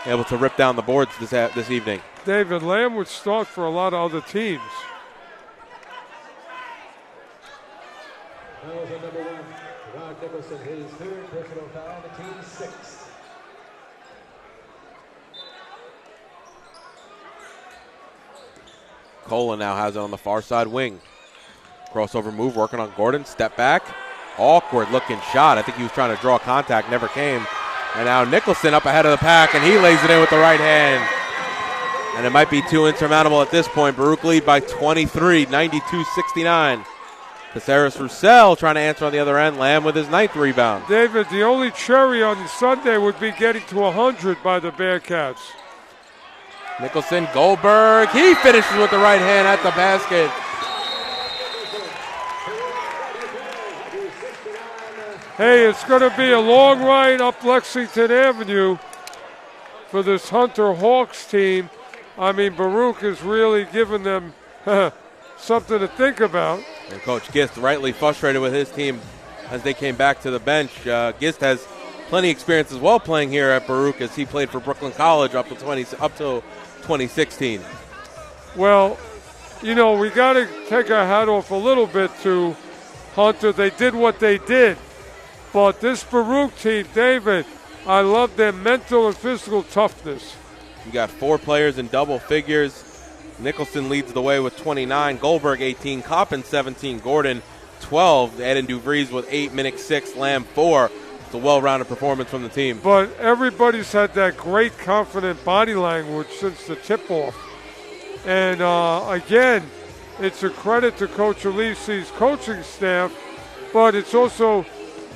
able to rip down the boards this evening. David, Lamb would start for a lot of other teams. Fouls on number 1, Gerard Nicholson, his third personal foul, the team's 6th. Cola now has it on the far side wing. Crossover move, working on Gordon. Step back. Awkward looking shot. I think he was trying to draw contact, never came. And now Nicholson up ahead of the pack, and he lays it in with the right hand. And it might be too insurmountable at this point. Baruch lead by 23, 92-69. Caceres Roussel trying to answer on the other end. Lamb with his 9th rebound. David, the only cherry on Sunday would be getting to 100 by the Bearcats. Nicholson, Goldberg. He finishes with the right hand at the basket. Hey, it's going to be a long ride up Lexington Avenue for this Hunter Hawks team. I mean, Baruch is really giving them something to think about. And Coach Gist rightly frustrated with his team as they came back to the bench. Gist has plenty of experience as well playing here at Baruch, as he played for Brooklyn College up till 2016. Well, you know, we got to take our hat off a little bit to Hunter. They did what they did. But this Baruch team, David, I love their mental and physical toughness. You got 4 players in double figures. Nicholson leads the way with 29, Goldberg 18, Coppin 17, Gordon 12, Eden DuVries with 8, Minnick 6, Lamb 4. It's a well-rounded performance from the team. But everybody's had that great confident body language since the tip-off. And again, it's a credit to Coach Alisi's coaching staff, but it's also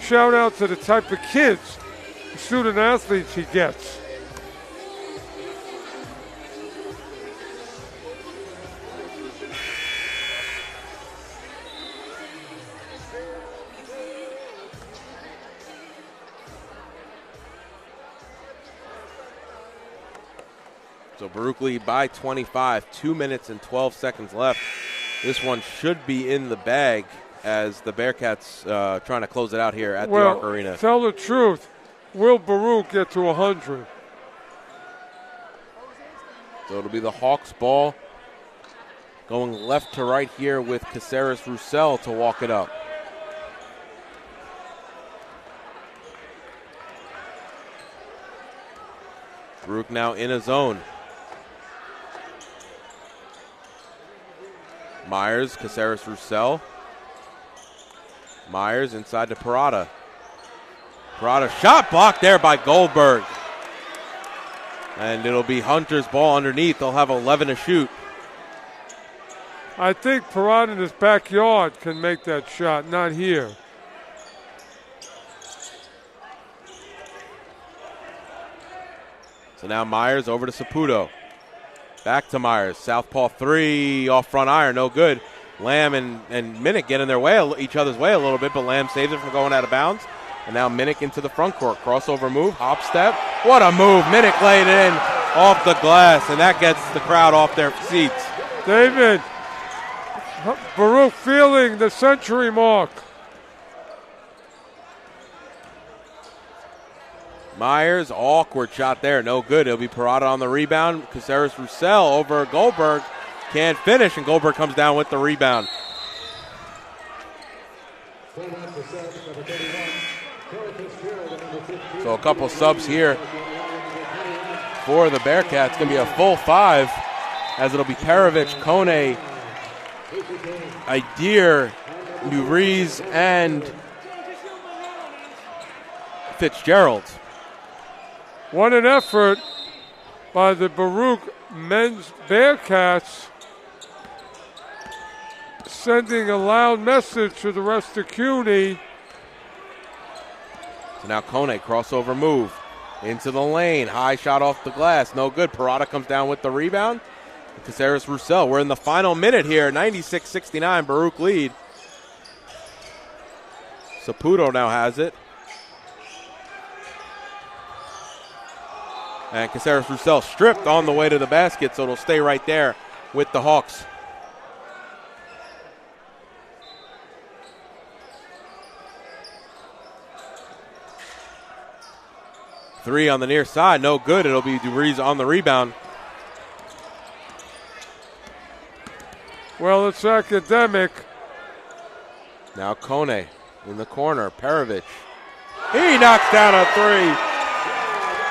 shout out to the type of kids, student athletes he gets. So Baruch lead by 25, 2 minutes and 12 seconds left. This one should be in the bag as the Bearcats trying to close it out here at the Arc Arena. Tell the truth, will Baruch get to 100? So it'll be the Hawks ball going left to right here with Caceres Roussel to walk it up. Baruch now in a zone. Myers, Caceres Roussel. Myers inside to Parada. Parada shot blocked there by Goldberg. And it'll be Hunter's ball underneath. They'll have 11 to shoot. I think Parada in his backyard can make that shot, not here. So now Myers over to Saputo. Back to Myers. Southpaw 3 off front iron. No good. Lamb and Minnick get in their way, each other's way a little bit, but Lamb saves it from going out of bounds. And now Minnick into the front court. Crossover move, hop step. What a move. Minnick laid it in off the glass, and that gets the crowd off their seats. David, Baruch feeling the century mark. Myers, awkward shot there, no good. It'll be Parada on the rebound. Caceres Roussel over Goldberg. Can't finish, and Goldberg comes down with the rebound. So a couple subs here for the Bearcats. It's going to be a full 5, as it'll be Perovic, Kone, Idir, DuVries, and Fitzgerald. What an effort by the Baruch men's Bearcats, sending a loud message to the rest of CUNY. So now Kone, crossover move into the lane. High shot off the glass, no good. Parada comes down with the rebound. Caceres Roussel, we're in the final minute here. 96-69, Baruch lead. Saputo now has it. And Caceres Roussel stripped on the way to the basket, so it'll stay right there with the Hawks. Three on the near side, no good. It'll be DuVries on the rebound. Well, it's academic. Now Kone in the corner. Perovic. He knocks down a three.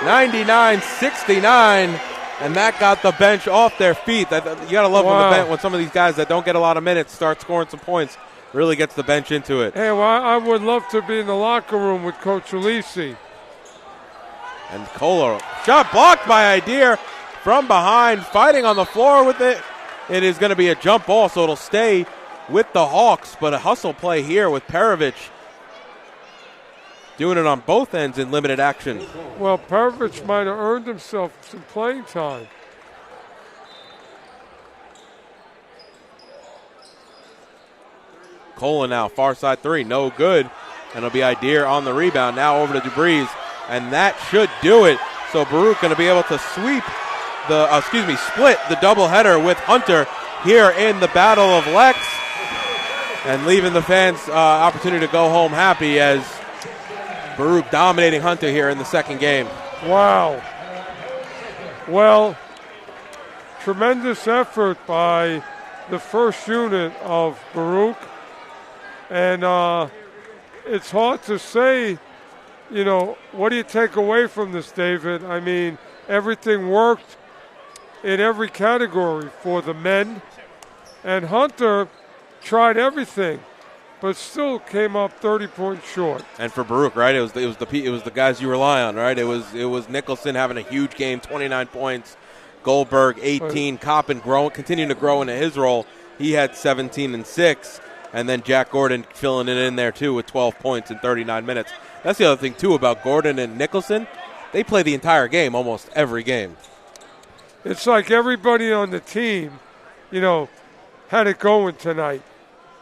99-69. And that got the bench off their feet. You got to love when some of these guys that don't get a lot of minutes start scoring some points. Really gets the bench into it. Hey, well, I would love to be in the locker room with Coach Alisi. And Kohler, shot blocked by Adair from behind, fighting on the floor with it. It is going to be a jump ball, so it'll stay with the Hawks, but a hustle play here with Perovic doing it on both ends in limited action. Well, Perovic might have earned himself some playing time. Kohler now, far side three, no good. And it'll be Adair on the rebound, now over to DeBreeze. And that should do it. So Baruch going to be able to split the doubleheader with Hunter here in the Battle of Lex, and leaving the fans opportunity to go home happy as Baruch dominating Hunter here in the second game. Wow. Well, tremendous effort by the first unit of Baruch. And it's hard to say, what do you take away from this, David? I mean, everything worked in every category for the men. And Hunter tried everything, but still came up 30 points short. And for Baruch, right, it was the guys you rely on, right? It was Nicholson having a huge game, 29 points. Goldberg 18. Coppin continuing to grow into his role. He had 17 and 6, and then Jack Gordon filling it in there too with 12 points in 39 minutes. That's the other thing too about Gordon and Nicholson. They play the entire game, almost every game. It's like everybody on the team, had it going tonight.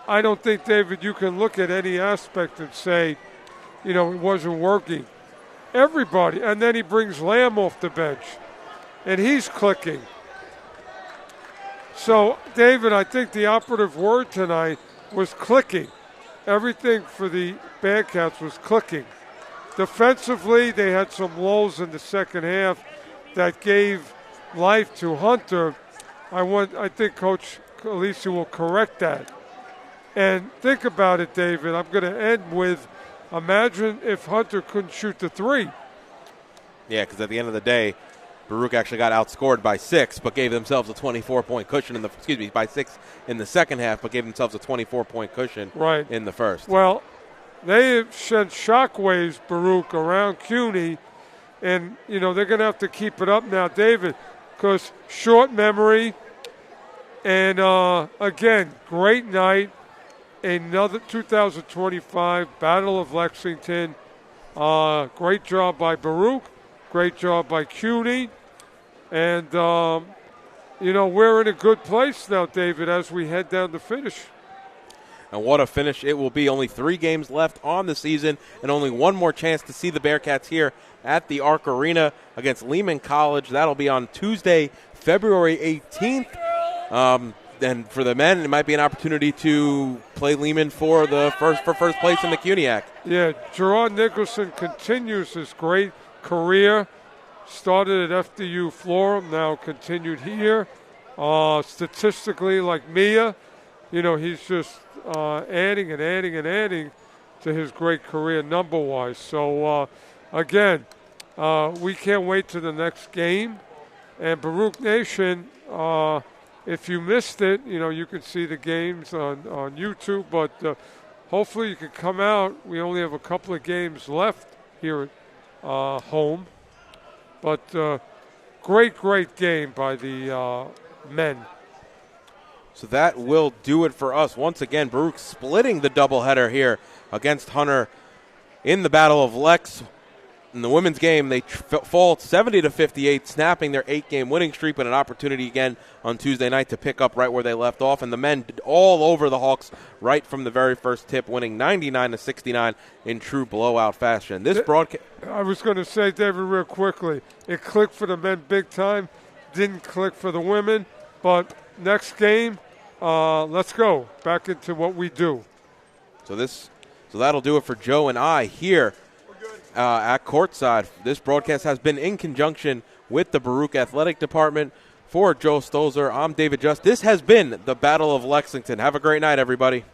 I don't think, David, you can look at any aspect and say, it wasn't working. Everybody. And then he brings Lamb off the bench, and he's clicking. So, David, I think the operative word tonight was clicking. Everything for the Bearcats was clicking. Defensively, they had some lulls in the second half that gave life to Hunter. I think Coach Alisi will correct that. And think about it, David. I'm going to end with, imagine if Hunter couldn't shoot the three. Yeah, because at the end of the day, Baruch actually got outscored by 6, but gave themselves a 24-point cushion by 6 in the second half, but gave themselves a 24-point cushion in the first. Well, they have sent shockwaves, Baruch, around CUNY, and, they're going to have to keep it up now, David, because short memory, and, again, great night. Another 2025 Battle of Lexington. Great job by Baruch. Great job by CUNY. And, we're in a good place now, David, as we head down the finish. And what a finish it will be. Only 3 games left on the season and only one more chance to see the Bearcats here at the Arc Arena against Lehman College. That'll be on Tuesday, February 18th. And for the men, it might be an opportunity to play Lehman for first place in the CUNYAC. Yeah, Gerard Nicholson continues his great career. Started at FDU Florham, now continued here. Statistically, like Mia, he's just adding and adding and adding to his great career number-wise. So, again, we can't wait to the next game. And Baruch Nation, if you missed it, you can see the games on YouTube, but hopefully you can come out. We only have a couple of games left here at home. But great game by the men. So that will do it for us. Once again, Baruch splitting the doubleheader here against Hunter in the Battle of Lex. In the women's game, they fall 70-58, snapping their 8-game winning streak, but an opportunity again on Tuesday night to pick up right where they left off. And the men all over the Hawks right from the very first tip, winning 99-69 in true blowout fashion. This broadcast. I was going to say, David, real quickly, it clicked for the men big time, didn't click for the women. But next game, let's go back into what we do. So that'll do it for Joe and I here. At courtside. This broadcast has been in conjunction with the Baruch Athletic Department. For Joe Stolzer, I'm David Just. This has been the Battle of Lexington. Have a great night, everybody.